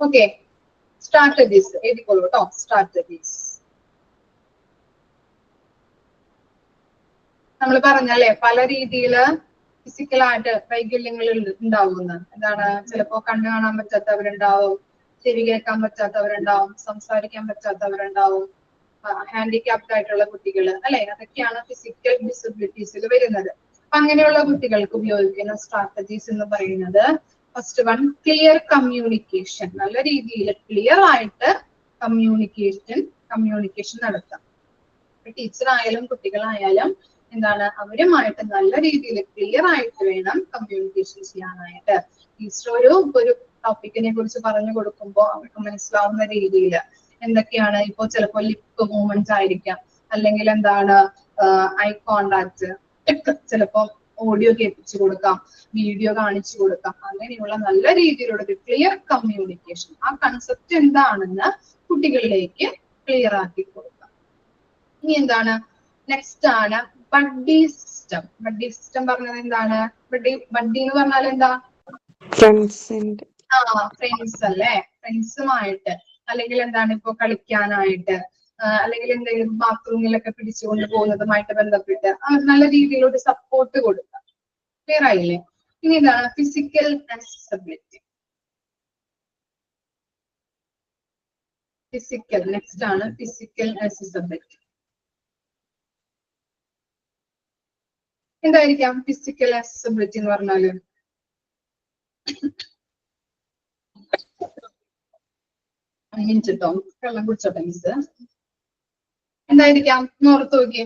[SPEAKER 2] ഓക്കെ, സ്ട്രാറ്റജീസ് എഴുതിക്കോളൂ കേട്ടോ. സ്ട്രാറ്റജീസ് നമ്മൾ പറഞ്ഞല്ലേ, പല രീതിയില് ഫിസിക്കലായിട്ട് വൈകല്യങ്ങൾ ഉണ്ടാവുന്ന. എന്താണ്? ചിലപ്പോ കണ്ണ് കാണാൻ പറ്റാത്തവരുണ്ടാവും, ചെവി കേൾക്കാൻ പറ്റാത്തവരുണ്ടാവും, സംസാരിക്കാൻ പറ്റാത്തവരുണ്ടാവും, ഹാൻഡിക്യാപ്ഡ് ആയിട്ടുള്ള കുട്ടികൾ അല്ലെ. അതൊക്കെയാണ് ഫിസിക്കൽ ഡിസബിലിറ്റീസിൽ വരുന്നത്. അപ്പൊ അങ്ങനെയുള്ള കുട്ടികൾക്ക് ഉപയോഗിക്കുന്ന സ്ട്രാറ്റജീസ് എന്ന് പറയുന്നത്, ഫസ്റ്റ് വൺ, ക്ലിയർ കമ്മ്യൂണിക്കേഷൻ. നല്ല രീതിയിൽ ക്ലിയർ ആയിട്ട് കമ്മ്യൂണിക്കേഷൻ നടത്താം. ടീച്ചർ ആയാലും കുട്ടികളായാലും എന്താണ്, അവരുമായിട്ട് നല്ല രീതിയിൽ ക്ലിയർ ആയിട്ട് വേണം കമ്മ്യൂണിക്കേഷൻ ചെയ്യാനായിട്ട്. ടീച്ചർ ഒരു ടോപ്പിക്കിനെ കുറിച്ച് പറഞ്ഞു കൊടുക്കുമ്പോൾ അവർക്ക് മനസ്സിലാവുന്ന രീതിയിൽ എന്തൊക്കെയാണ്, ഇപ്പൊ ചിലപ്പോ ലിപ്പ് മൂവ്മെന്റ്സ് ആയിരിക്കാം, അല്ലെങ്കിൽ എന്താണ് ഐ കോണ്ടാക്ട്, ചിലപ്പോ ഓഡിയോ കേൾപ്പിച്ചു കൊടുക്കാം, വീഡിയോ കാണിച്ചു കൊടുക്കാം. അങ്ങനെയുള്ള നല്ല രീതിയിലുള്ള ഒരു ക്ലിയർ കമ്മ്യൂണിക്കേഷൻ, ആ കൺസെപ്റ്റ് എന്താണെന്ന് കുട്ടികളിലേക്ക് ക്ലിയർ ആക്കി കൊടുക്കാം. ഇനി എന്താണ്, നെക്സ്റ്റ് ആണ് ബഡ്ഡി സിസ്റ്റം. ബഡ്ഡി സിസ്റ്റം പറഞ്ഞത് എന്താണ്? ബഡ്ഡി എന്ന് പറഞ്ഞാൽ എന്താ? ഫ്രണ്ട്സ് അല്ലേ. ഫ്രണ്ട്സുമായിട്ട്, അല്ലെങ്കിൽ എന്താണ് ഇപ്പൊ കളിക്കാനായിട്ട്, അല്ലെങ്കിൽ എന്തെങ്കിലും ബാത്റൂമിലൊക്കെ പിടിച്ചുകൊണ്ട് പോകുന്നതുമായിട്ട് ബന്ധപ്പെട്ട് നല്ല രീതിയിലൊരു സപ്പോർട്ട് കൊടുക്കുക. ക്ലിയർ ആയില്ലേ? ഇനി എന്താണ് ഫിസിക്കൽ ആക്സസിബിലിറ്റി. നെക്സ്റ്റ് ആണ് ഫിസിക്കൽ ആക്സസിബിലിറ്റി. എന്തായിരിക്കാം ഫിസിക്കൽ ആക്സസിബിലിറ്റി എന്ന് പറഞ്ഞാല്? മിനിട്ടോ, വെള്ളം കുടിച്ചോട്ടെ മിസ്. എന്തായിരിക്കാം ഓർത്ത് നോക്കിയേ.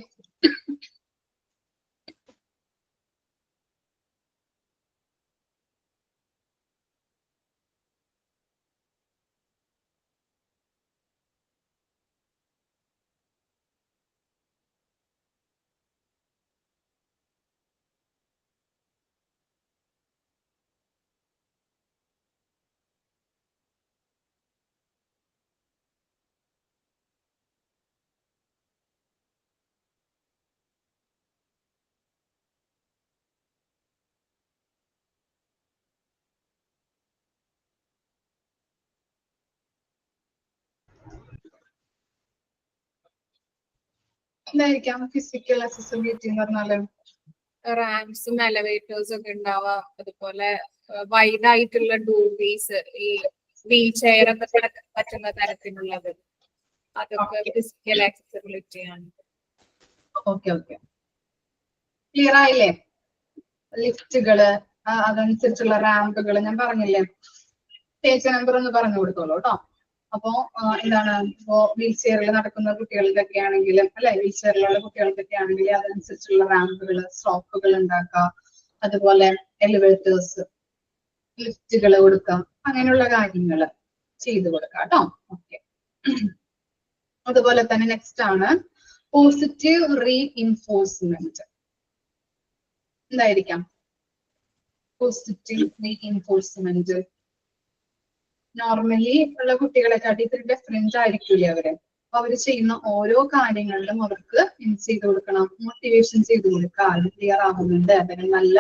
[SPEAKER 2] എന്തായിരിക്കാം ഫിസിക്കൽ അക്സസിബിലിറ്റി എന്ന് പറഞ്ഞാല്?
[SPEAKER 10] റാംപ്സും എലവേറ്റേഴ്സും ഒക്കെ ഉണ്ടാവാം. അതുപോലെ വൈഡ് ആയിട്ടുള്ള ഡോർവേസ്, ഈ വീൽ ചെയർ ഒക്കെ കിടക്കാൻ പറ്റുന്ന തരത്തിലുള്ളത്, അതൊക്കെ ഫിസിക്കൽ ആക്സസിബിലിറ്റി ആണ്.
[SPEAKER 2] ഓക്കെ ഓക്കെ, ക്ലിയർ ആയില്ലേ? ലിഫ്റ്റുകള്, അതനുസരിച്ചുള്ള റാമ്പുകൾ ഞാൻ പറഞ്ഞില്ലേ. പേജ് നമ്പർ ഒന്ന് പറഞ്ഞു കൊടുത്തോളൂ കേട്ടോ. അപ്പോ എന്താണ്, ഇപ്പോ വീൽ ചെയറിൽ നടക്കുന്ന കുട്ടികൾക്കൊക്കെ ആണെങ്കിലും അല്ലെ, വീൽ ചെയറിലുള്ള കുട്ടികൾക്കൊക്കെ ആണെങ്കിൽ അതനുസരിച്ചുള്ള റാമ്പുകൾ, സ്റ്റോപ്പുകൾ ഉണ്ടാക്കാം. അതുപോലെ എലിവേറ്റേഴ്സ്, ലിഫ്റ്റുകൾ കൊടുക്കാം, അങ്ങനെയുള്ള കാര്യങ്ങൾ ചെയ്തു കൊടുക്കാം കേട്ടോ. ഓക്കെ, അതുപോലെ തന്നെ നെക്സ്റ്റ് ആണ് പോസിറ്റീവ് റീഇൻഫോഴ്സ്മെന്റ്. എന്തായിരിക്കാം പോസിറ്റീവ് റീഇൻഫോഴ്സ്മെന്റ്? നോർമലി ഉള്ള കുട്ടികളെക്കാട്ടി ഇത്തിരി ഡിഫറൻറ്റ് ആയിരിക്കില്ലേ അവര്. അപ്പൊ അവര് ചെയ്യുന്ന ഓരോ കാര്യങ്ങളിലും അവർക്ക് ചെയ്ത് കൊടുക്കണം, മോട്ടിവേഷൻ ചെയ്ത് കൊടുക്കുക. അത് ക്ലിയർ ആവുന്നുണ്ട്, അല്ലെങ്കിൽ നല്ല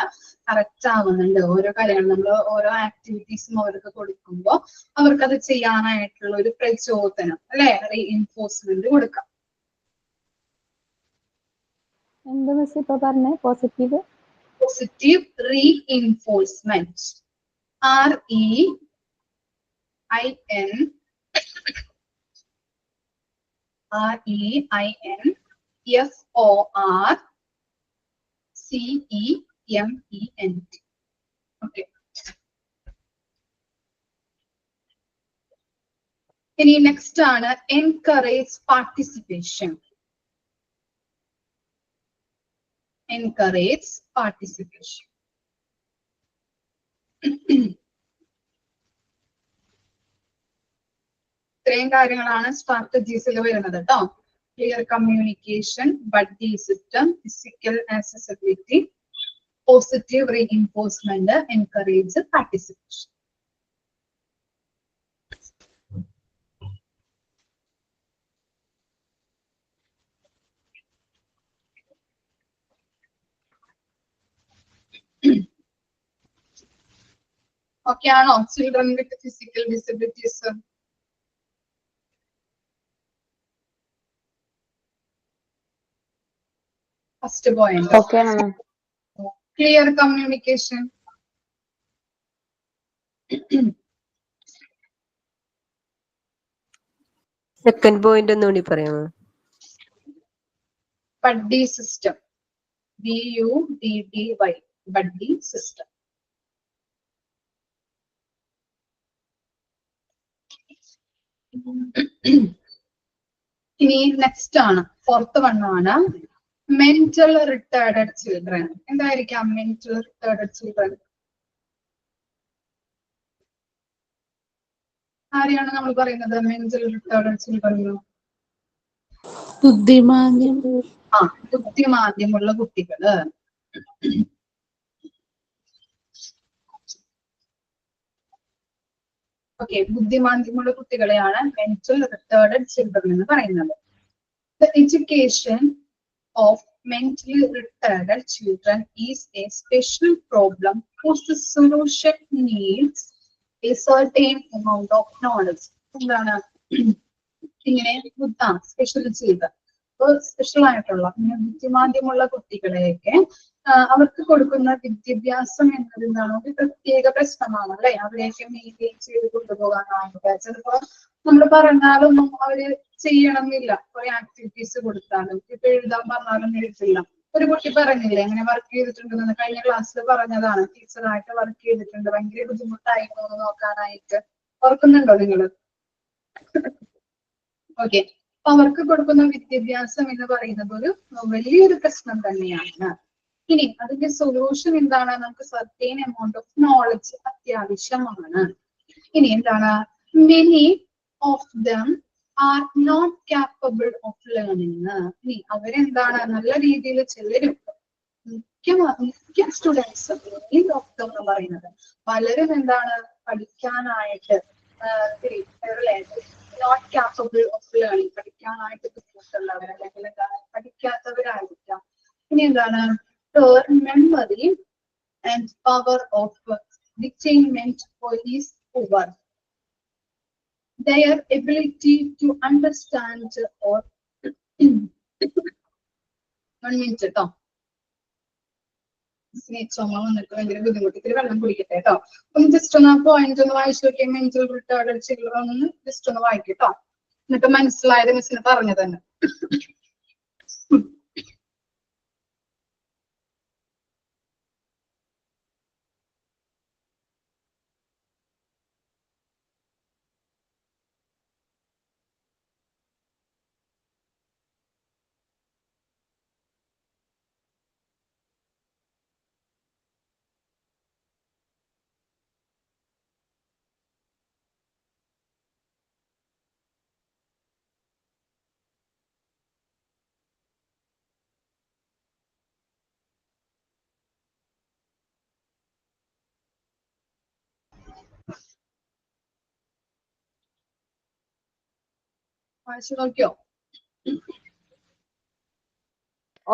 [SPEAKER 2] കറക്റ്റ് ആവുന്നുണ്ട്, ഓരോ കാര്യങ്ങളും നമ്മൾ ഓരോ ആക്ടിവിറ്റീസും അവർക്ക് കൊടുക്കുമ്പോൾ അവർക്കത് ചെയ്യാനായിട്ടുള്ള ഒരു പ്രചോദനം അല്ലെ, റീഇൻഫോഴ്സ്മെന്റ് കൊടുക്കാം.
[SPEAKER 3] എന്താ മിസ് ഇപ്പൊ പറഞ്ഞേ? Positive
[SPEAKER 2] positive reinforcement, REINFORCEMENT. Okay, ഇനി നെക്സ്റ്റ് ആണ് എൻകറേജ് പാർട്ടിസിപ്പേഷൻ. Encourage participation. ഇത്രയും കാര്യങ്ങളാണ് സ്ട്രാറ്റജീസിൽ വരുന്നത് കേട്ടോ. Clear communication, buddy system, physical accessibility, positive reinforcement, encourage participation. Okay ആണോ? Children with physical disabilities. First point clear communication.
[SPEAKER 11] Second point ഒന്നുകൂടി പറയാമോ?
[SPEAKER 2] Buddy system, BUDDY, buddy system. ഇനി നെക്സ്റ്റ് ആണ്, ഫോർത്ത് വൺ ആണ് മെന്റൽ റിട്ടാർഡഡ് ചിൽഡ്രൻ. എന്തായിരിക്കാം mental retarded children? ആരെയാണ് നമ്മൾ പറയുന്നത് മെന്റൽ റിട്ടാർഡഡ് ചിൽഡ്രൻ?
[SPEAKER 1] ബുദ്ധിമാന്ദ്യം.
[SPEAKER 2] ബുദ്ധിമാന്ദ്യമുള്ള കുട്ടികള്. ഓക്കെ, ബുദ്ധിമാന്ദ്യമുള്ള കുട്ടികളെയാണ് മെന്റൽ റിട്ടാർഡഡ് ചിൽഡ്രൻ എന്ന് പറയുന്നത്. The education of mentally retarded children is a special problem whose solution needs a certain amount of knowledge. എന്താണ് ഇങ്ങനെ സ്പെഷ്യൽ ചിൽഡ്രൻ, സ്പെഷ്യൽ ആയിട്ടുള്ള ബുദ്ധിമാന്ദ്യമുള്ള കുട്ടികളെയൊക്കെ അവർക്ക് കൊടുക്കുന്ന വിദ്യാഭ്യാസം എന്നത് എന്താണ് ഒരു പ്രത്യേക പ്രശ്നമാണ് അല്ലെ. അവരെയൊക്കെ മെയിൻറ്റെയിൻ ചെയ്ത് കൊണ്ടുപോകാനായിട്ട് ചിലപ്പോ നമ്മൾ പറഞ്ഞാലൊന്നും അവര് ചെയ്യണമെന്നില്ല. കുറെ ആക്ടിവിറ്റീസ് കൊടുത്താലും ഇപ്പൊ എഴുതാൻ പറഞ്ഞാലും എഴുതില്ല. ഒരു കുട്ടി പറഞ്ഞില്ലേ അങ്ങനെ വർക്ക് ചെയ്തിട്ടുണ്ടെന്ന്, കഴിഞ്ഞ ക്ലാസ്സിൽ പറഞ്ഞതാണ്, ടീച്ചറായിട്ട് വർക്ക് ചെയ്തിട്ടുണ്ട്, ഭയങ്കര ബുദ്ധിമുട്ടായിരുന്നു എന്ന് നോക്കാനായിട്ട്. ഓർക്കുന്നുണ്ടോ നിങ്ങള്? ഓക്കെ, അപ്പൊ അവർക്ക് കൊടുക്കുന്ന വിദ്യാഭ്യാസം എന്ന് പറയുന്നത് ഒരു വലിയൊരു പ്രശ്നം തന്നെയാണ്. ഇനി അതിന്റെ സൊല്യൂഷൻ എന്താണ്? നമുക്ക് സർട്ടൈൻ എമൗണ്ട് ഓഫ് നോളജ് അത്യാവശ്യമാണ്. ഇനി എന്താണ്? Many of them are not capable of learning. ഇനി അവരെന്താണ് നല്ല രീതിയിൽ ചിലരും മിക്ക സ്റ്റുഡൻസ് എന്ന് പറയുന്നത് പലരും എന്താണ് പഠിക്കാനായിട്ട് നോട്ട് കാപ്പബിൾ ഓഫ് ലേണിംഗ്, പഠിക്കാനായിട്ട് ബുദ്ധിമുട്ടുള്ളവർ അല്ലെങ്കിൽ എന്താണ് പഠിക്കാത്തവരായിരിക്കാം. ഇനി എന്താണ്? memory and power of retainment is poor. Their ability to understand or 1 minute കേട്ടോ. ചുമ വന്നിട്ട് ഭയങ്കര ബുദ്ധിമുട്ട്. ഇത്തിരി വെള്ളം കുടിക്കട്ടെ കേട്ടോ. ഒന്ന് ജസ്റ്റ് ഒന്ന് ആ പോയിന്റ് ഒന്ന് വായിച്ചു നോക്കിയാൽ മെന്റൽ റിട്ടാർഡ് ചിൽഡ്രൻ ഒന്ന് ജസ്റ്റ് ഒന്ന് വായിക്കട്ടോ. എന്നിട്ട് മനസ്സിലായത് മിസ്സിന് പറഞ്ഞു തന്നെ. വായിച്ചു നോക്കിയോ?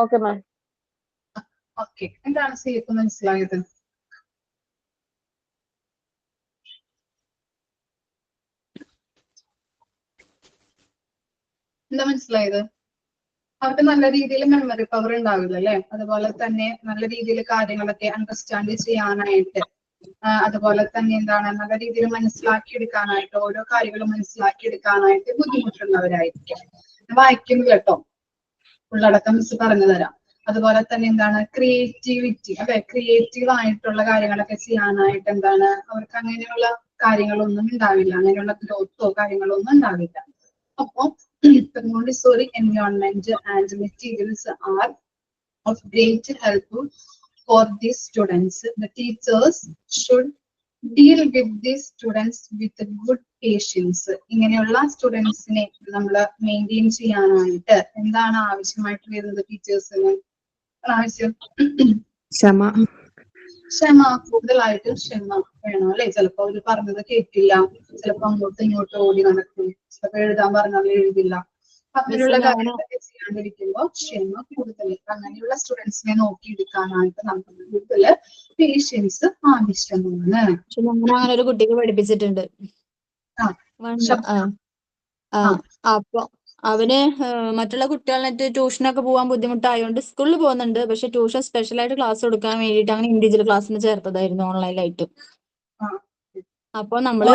[SPEAKER 3] Okay ma'am.
[SPEAKER 2] ഓക്കെ, എന്താണ് സേഫ് മനസ്സിലായത്? എന്താ മനസ്സിലായത്? അവർക്ക് നല്ല രീതിയിൽ മെമ്മറി പവർ ഉണ്ടാവില്ല അല്ലെ? അതുപോലെ തന്നെ നല്ല രീതിയിൽ കാര്യങ്ങളൊക്കെ അണ്ടർസ്റ്റാൻഡ് ചെയ്യാനായിട്ട്, അതുപോലെ തന്നെ എന്താണ് നല്ല രീതിയിൽ മനസ്സിലാക്കിയെടുക്കാനായിട്ട്, ഓരോ കാര്യങ്ങളും മനസ്സിലാക്കിയെടുക്കാനായിട്ട് ബുദ്ധിമുട്ടുള്ളവരായിരിക്കും. വായിക്കുന്നു കേട്ടോ, ഉള്ളടക്കം മിസ് പറഞ്ഞു തരാം. അതുപോലെ തന്നെ എന്താണ് ക്രിയേറ്റിവിറ്റി, അല്ലെ? ക്രിയേറ്റീവ് ആയിട്ടുള്ള കാര്യങ്ങളൊക്കെ ചെയ്യാനായിട്ട് എന്താണ് അവർക്ക് അങ്ങനെയുള്ള കാര്യങ്ങളൊന്നും ഉണ്ടാവില്ല, അങ്ങനെയുള്ള ഗ്രോത്തോ കാര്യങ്ങളോ ഒന്നും ഉണ്ടാവില്ല. അപ്പൊ Montessori environment and materials are of great help for these students. The teachers should deal with these students with good patience. ഇങ്ങനെയുള്ള സ്റ്റുഡൻസിനെ നമ്മൾ മെയിൻറ്റെയിൻ ചെയ്യാനായിട്ട് എന്താണ് ആവശ്യമായിട്ട് വരുന്നത് ടീച്ചേഴ്സിന്? ആവശ്യം ക്ഷമ, കൂടുതലായിട്ടും ക്ഷമ വേണം അല്ലെ? ചിലപ്പോ അവര് പറഞ്ഞത് കേൾക്കില്ല, ചിലപ്പോ അങ്ങോട്ടും ഇങ്ങോട്ടും ഓടി നടക്കും, ചിലപ്പോ എഴുതാൻ പറഞ്ഞാൽ എഴുതില്ല. അങ്ങനെയുള്ള കാര്യങ്ങളൊക്കെ ചെയ്യാണ്ടിരിക്കുമ്പോ ക്ഷമ കൂടുതൽ. അങ്ങനെയുള്ള സ്റ്റുഡൻസിനെ നോക്കിയെടുക്കാനായിട്ട് നമുക്ക് കൂടുതൽ പേഷ്യൻസ് ആവശ്യമാണ്.
[SPEAKER 6] അങ്ങനെ ഒരു കുട്ടിക്ക് പഠിപ്പിച്ചിട്ടുണ്ട്. അപ്പൊ അവന് മറ്റുള്ള കുട്ടികളായിട്ട് ട്യൂഷനൊക്കെ പോകാൻ ബുദ്ധിമുട്ടായതുകൊണ്ട് സ്കൂളിൽ പോകുന്നുണ്ട്, പക്ഷെ ട്യൂഷൻ സ്പെഷ്യലായിട്ട് ക്ലാസ് കൊടുക്കാൻ വേണ്ടിയിട്ട് അങ്ങനെ ഇൻഡിവിജ്വൽ ക്ലാസ്സിന് ചേർത്തതായിരുന്നു ഓൺലൈനായിട്ട്. അപ്പൊ നമ്മള്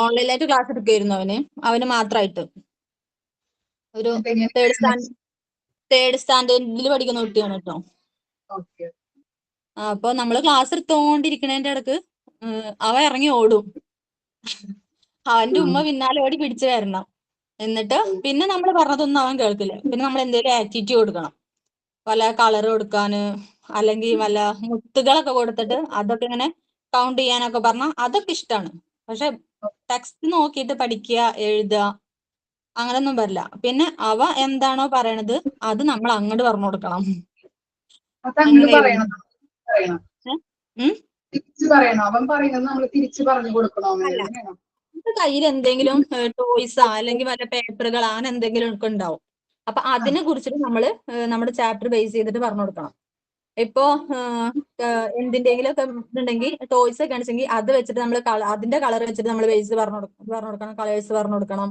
[SPEAKER 6] ഓൺലൈനായിട്ട് ക്ലാസ് എടുക്കുമായിരുന്നു അവന് മാത്രമായിട്ട്. ഒരു തേർഡ് സ്റ്റാൻഡേർഡിൽ പഠിക്കുന്ന കുട്ടിയാണ് കേട്ടോ. അപ്പൊ നമ്മള് ക്ലാസ് എടുത്തോണ്ടിരിക്കണേന്റെ ഇടക്ക് അവൻ ഇറങ്ങി ഓടും. അവന്റെ ഉമ്മ പിന്നാലെ ഓടി പിടിച്ചു വരണം. എന്നിട്ട് പിന്നെ നമ്മൾ പറഞ്ഞതൊന്നും അവൻ കേൾക്കില്ല. പിന്നെ നമ്മൾ എന്തെങ്കിലും ആക്ടിവിറ്റി കൊടുക്കണം, വല്ല കളർ കൊടുക്കാന് അല്ലെങ്കിൽ വല്ല മുത്തുകളൊക്കെ കൊടുത്തിട്ട് അതൊക്കെ ഇങ്ങനെ കൗണ്ട് ചെയ്യാനൊക്കെ പറഞ്ഞാൽ അതൊക്കെ ഇഷ്ടമാണ്. പക്ഷെ ടെക്സ്റ്റ് നോക്കിയിട്ട് പഠിക്കുക, എഴുതുക അങ്ങനൊന്നും വരില്ല. പിന്നെ അവ എന്താണോ പറയണത് അത് നമ്മൾ അങ്ങോട്ട് പറഞ്ഞു കൊടുക്കണം.
[SPEAKER 2] അവൻ പറയുന്നത് നമ്മൾ തിരിച്ചു പറഞ്ഞു കൊടുക്കണോ?
[SPEAKER 6] കയ്യിൽ എന്തെങ്കിലും ടോയ്സാ അല്ലെങ്കിൽ വല്ല പേപ്പറുകൾ അങ്ങനെ എന്തെങ്കിലും ഒക്കെ ഉണ്ടാവും. അപ്പൊ അതിനെ കുറിച്ചിട്ട് നമ്മള് നമ്മുടെ ചാപ്റ്റർ ബേസ് ചെയ്തിട്ട് പറഞ്ഞു കൊടുക്കണം. ഇപ്പോ എന്തിന്റെങ്കിലും ഒക്കെ ഇതുണ്ടെങ്കിൽ ടോയ്സ് ഒക്കെ ആണെച്ചെങ്കിൽ അത് വെച്ചിട്ട് നമ്മൾ അതിന്റെ കളർ വെച്ചിട്ട് നമ്മൾ ബേസ് പറഞ്ഞു കൊടുക്കണം, കളേഴ്സ് പറഞ്ഞു കൊടുക്കണം.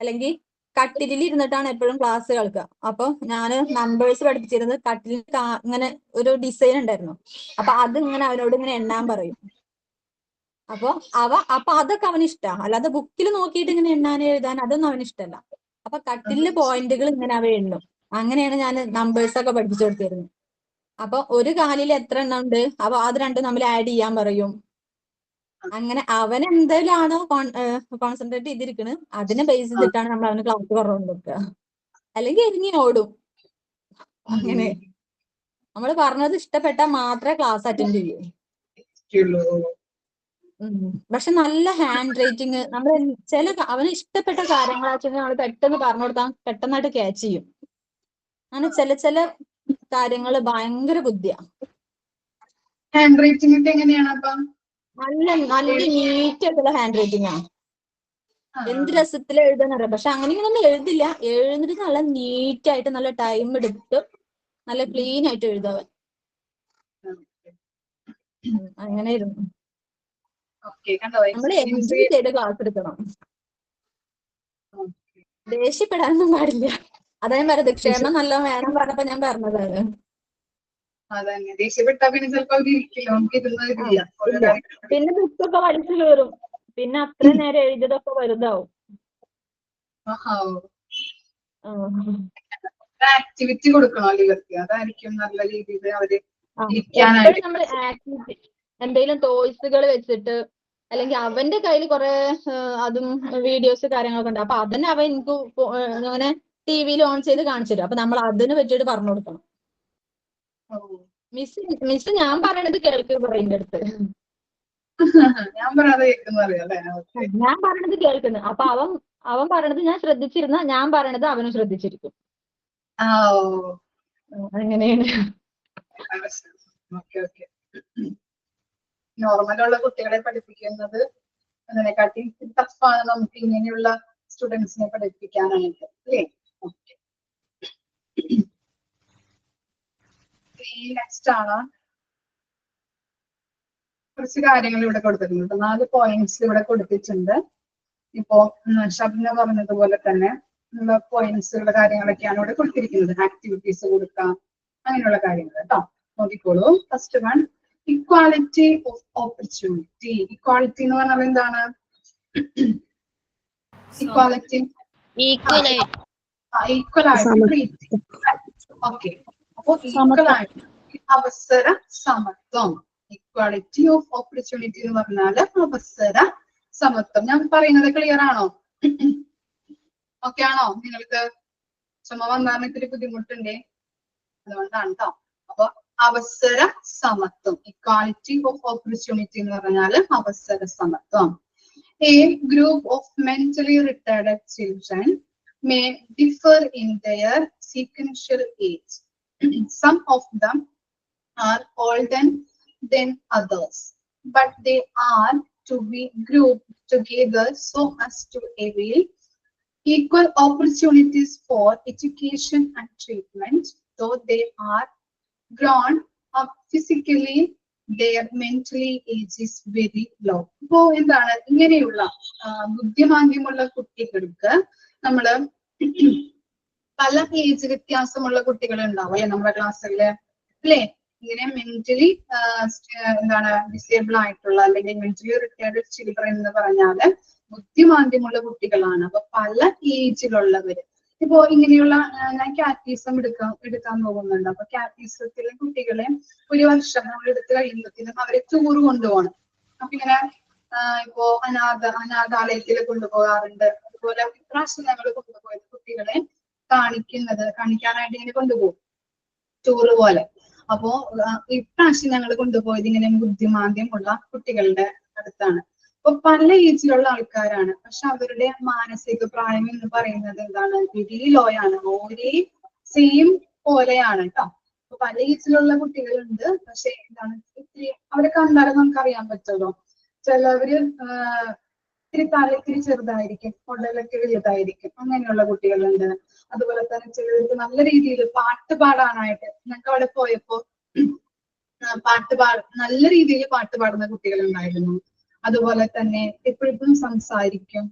[SPEAKER 6] അല്ലെങ്കിൽ കട്ടിലിൽ ഇരുന്നിട്ടാണ് എപ്പോഴും ക്ലാസ് കേൾക്കുക. അപ്പൊ ഞാൻ നമ്പേഴ്സ് പഠിപ്പിച്ചിരുന്നത് കട്ടിലിൽ ഇങ്ങനെ ഒരു ഡിസൈൻ ഉണ്ടായിരുന്നു. അപ്പൊ അത് ഇങ്ങനെ അവനോട് ഇങ്ങനെ എണ്ണാൻ പറയും. അപ്പൊ അതൊക്കെ അവന് ഇഷ്ടമാണ്. അല്ലാതെ ബുക്കിൽ നോക്കിയിട്ട് ഇങ്ങനെ എണ്ണാൻ എഴുതാൻ അതൊന്നും അവന് ഇഷ്ടമല്ല. അപ്പൊ കട്ടിലില് പോയിന്റുകൾ ഇങ്ങനെ അവ എണ്ണും. അങ്ങനെയാണ് ഞാൻ നമ്പേഴ്സ് ഒക്കെ പഠിപ്പിച്ചു കൊടുത്തിരുന്നത്. അപ്പൊ ഒരു കാലിൽ എത്ര എണ്ണം ഉണ്ട്, അപ്പൊ അത് രണ്ടും നമ്മൾ ആഡ് ചെയ്യാൻ പറയും. അങ്ങനെ അവൻ എന്തെങ്കിലാണോ കോൺസെൻട്രേറ്റ് ചെയ്തിരിക്കണ് അതിനെ ബേസ് ചെയ്തിട്ടാണ് നമ്മൾ അവന് ക്ലാസ് പറഞ്ഞു കൊടുക്കുക. അല്ലെങ്കിൽ എരിഞ്ഞി ഓടും. അങ്ങനെ നമ്മൾ പറഞ്ഞത് ഇഷ്ടപ്പെട്ടാൽ മാത്രമേ ക്ലാസ് അറ്റൻഡ് ചെയ്യൂ. പക്ഷെ നല്ല ഹാൻഡ് റൈറ്റിങ്, നമ്മൾ അവന് ഇഷ്ടപ്പെട്ട കാര്യങ്ങളാണെങ്കിൽ നമ്മൾ പെട്ടെന്ന് പറഞ്ഞു കൊടുത്താൽ പെട്ടെന്നായിട്ട് ക്യാച്ച് ചെയ്യും. അങ്ങനെ ചില കാര്യങ്ങള് ഭയങ്കര ബുദ്ധിയാ.
[SPEAKER 2] ഹാൻഡ് റൈറ്റിംഗ് ഒക്കെ എങ്ങനെയാണ്?
[SPEAKER 6] നല്ല നീറ്റ് ആയിട്ടുള്ള ഹാൻഡ് റൈറ്റിംഗ് ആണ്. എന്ത് രസത്തിൽ എഴുതാന്നറിയാം. പക്ഷെ അങ്ങനെയൊന്നും എഴുതില്ല, എഴുന്നിട്ട് നല്ല നീറ്റ് ആയിട്ട് നല്ല ടൈം എടുത്ത് നല്ല ക്ലീൻ ആയിട്ട് എഴുതാവൻ. അങ്ങനെയായിരുന്നു. നമ്മൾ എൻജോയ് ചെയ്ത് ക്ലാസ് എടുക്കണം. ദേഷ്യപ്പെടാനൊന്നും പാടില്ല. അതാ ഞാൻ പറഞ്ഞത്, ക്ഷമ നല്ല വേണം പറഞ്ഞപ്പോ ഞാൻ പറഞ്ഞതാണ്.
[SPEAKER 2] അതന്നെ, ദേഷ്യപ്പെട്ടാ പിന്നെ ചിലപ്പോ അവർ ഇരിക്കില്ല, നമുക്ക് ഇരുന്നില്ല ഓരോ
[SPEAKER 6] ഇല്ല.
[SPEAKER 2] കാര്യങ്ങൾ.
[SPEAKER 6] പിന്നെ ബുക്കൊക്കെ വലിച്ചു കയറും, പിന്നെ അത്രയും നേരം എഴുതിയതൊക്കെ വലുതാവും.
[SPEAKER 2] ആക്ടിവിറ്റി കൊടുക്കണമല്ലോ ഇവർക്ക്, അതായിരിക്കും നല്ല രീതിയിൽ അവര്
[SPEAKER 6] എപ്പോഴും
[SPEAKER 2] ഇരിക്കാനായിട്ട്.
[SPEAKER 6] നമ്മൾ ആക്ടിവിറ്റി എന്തെങ്കിലും ടോയ്സുകൾ വെച്ചിട്ട്, അല്ലെങ്കിൽ അവന്റെ കയ്യിൽ കുറെ അതും വീഡിയോസ് കാര്യങ്ങളൊക്കെ ഉണ്ട്. അപ്പൊ അതന്നെ അവൻ എനിക്ക് അങ്ങനെ ടിവിയിൽ ഓൺ ചെയ്ത് കാണിച്ചു തരും. അപ്പൊ നമ്മൾ അതിന് പറ്റിയിട്ട് പറഞ്ഞു കൊടുക്കണം. മിസ് ഞാൻ പറയണത് കേൾക്ക് പറയുന്ന അടുത്ത്,
[SPEAKER 2] ഞാൻ പറയാതെ കേൾക്കുന്ന അറിയാം.
[SPEAKER 6] ഞാൻ പറയണത് കേൾക്കുന്നു. അപ്പൊ അവൻ പറയണത് ഞാൻ ശ്രദ്ധിച്ചിരുന്ന, ഞാൻ പറയണത് അവനും ശ്രദ്ധിച്ചിരിക്കും. അങ്ങനെയാണ്.
[SPEAKER 2] നോർമലുള്ള കുട്ടികളെ പഠിപ്പിക്കുന്നത് അതിനെക്കാട്ടി ടഫാണ് നമുക്ക് ഇങ്ങനെയുള്ള സ്റ്റുഡൻസിനെ പഠിപ്പിക്കാനായിട്ട്, അല്ലേ? നെക്സ്റ്റ് ആണ് കുറച്ച് കാര്യങ്ങൾ ഇവിടെ കൊടുത്തിട്ടുണ്ട്. 4 പോയിന്റ്സ് ഇവിടെ കൊടുത്തിട്ടുണ്ട്. ഇപ്പോ ഷബ്ന പറഞ്ഞതുപോലെ തന്നെ പോയിന്റ്സുകളുടെ കാര്യങ്ങളൊക്കെയാണ് ഇവിടെ കൊടുത്തിരിക്കുന്നത്. ആക്ടിവിറ്റീസ് കൊടുക്കാം, അങ്ങനെയുള്ള കാര്യങ്ങൾ കേട്ടോ. നോക്കിക്കോളൂ. First one, equality of opportunity. Equality എന്ന് പറഞ്ഞാൽ എന്താണ്? ഇക്വാലിറ്റി ഈക്വൽ ആയിട്ട്. ഓക്കെ, അപ്പൊ ഈക്വൽ ആയിട്ട് അവസര സമത്വം. ഇക്വാലിറ്റി ഓഫ് ഓപ്പർച്യൂണിറ്റി എന്ന് പറഞ്ഞാല് അവസര സമത്വം. ഞാൻ പറയുന്നത് ക്ലിയർ ആണോ? ഓക്കെ ആണോ? നിങ്ങൾക്ക് ചുമ വന്നാൽ ഇത്തിരി ബുദ്ധിമുട്ടുണ്ടേ, അതുകൊണ്ടാണ് കേട്ടോ. അപ്പൊ അവസര സമത്വം, ഇക്വാലിറ്റി ഓഫ് ഓപ്പർച്യൂണിറ്റി എന്ന് പറഞ്ഞാൽ അവസര സമത്വം. A group of mentally retarded children may differ in their sequential age. Some of them are older than others, but they are to be grouped together so as to avail equal opportunities for education and treatment, though they are grown up physically, their mentally age is very low. അപ്പോ എന്താണ്, ഇങ്ങനെയുള്ള ബുദ്ധിമാന്ദ്യമുള്ള കുട്ടികൾക്ക് നമ്മള് പല age വ്യത്യാസമുള്ള കുട്ടികൾ ഉണ്ടാവും അല്ലെ നമ്മുടെ ക്ലാസ്സില്, അല്ലേ? ഇങ്ങനെ മെന്റലി എന്താണ് ഡിസേബിൾ ആയിട്ടുള്ള അല്ലെങ്കിൽ മെന്റലി റിട്ടയർഡ് ചിൽഡ്രൻ എന്ന് പറഞ്ഞാല് ബുദ്ധിമാന്ദ്യമുള്ള കുട്ടികളാണ്. അപ്പൊ പല ഏജിലുള്ളവര്, ഇപ്പോ ഇങ്ങനെയുള്ള ഞാൻ കാറ്റീസം എടുക്കാൻ പോകുന്നുണ്ട്. അപ്പൊ കാറ്റീസത്തിലെ കുട്ടികളെ ഒരു വർഷം നമ്മൾ എടുത്തു കഴിയുമ്പോഴത്തേനും അവരെ ടൂർ കൊണ്ടുപോകണം. അപ്പൊ ഇങ്ങനെ ഇപ്പോ അനാഥാലയത്തിൽ കൊണ്ടുപോകാറുണ്ട്. അതുപോലെ ഇപ്രാവശ്യം ഞങ്ങൾ കൊണ്ടുപോയത് കുട്ടികളെ കാണിക്കാനായിട്ട് ഇങ്ങനെ കൊണ്ടുപോകും, ടൂറ് പോലെ. അപ്പോ ഇപ്രാവശ്യം ഞങ്ങൾ കൊണ്ടുപോയത് ഇങ്ങനെ ബുദ്ധിമാന്ദ്യമുള്ള കുട്ടികളുടെ അടുത്താണ്. അപ്പൊ പല ഏജിലുള്ള ആൾക്കാരാണ്, പക്ഷെ അവരുടെ മാനസിക പ്രായം എന്ന് പറയുന്നത് എന്താണ്, വെരി ലോ ആണ്. ഒരേ സെയിം പോലെയാണ് കേട്ടോ. അപ്പൊ പല ഏജിലുള്ള കുട്ടികളുണ്ട്, പക്ഷെ എന്താണ് ഇത്തിരി അവരെ കണ്ടാലും നമുക്ക് അറിയാൻ പറ്റുമല്ലോ. ചിലവര് ഇത്തിരി തലക്കിരി ചെറുതായിരിക്കും, ഉടലൊക്കെ വലുതായിരിക്കും, അങ്ങനെയുള്ള കുട്ടികളുണ്ട്. അതുപോലെ തന്നെ ചിലർക്ക് നല്ല രീതിയിൽ പാട്ട് പാടാനായിട്ട്, ഞങ്ങൾക്ക് അവിടെ പോയപ്പോ നല്ല രീതിയിൽ പാട്ട് പാടുന്ന കുട്ടികളുണ്ടായിരുന്നു. അതുപോലെ തന്നെ എപ്പോഴും സംസാരിക്കും,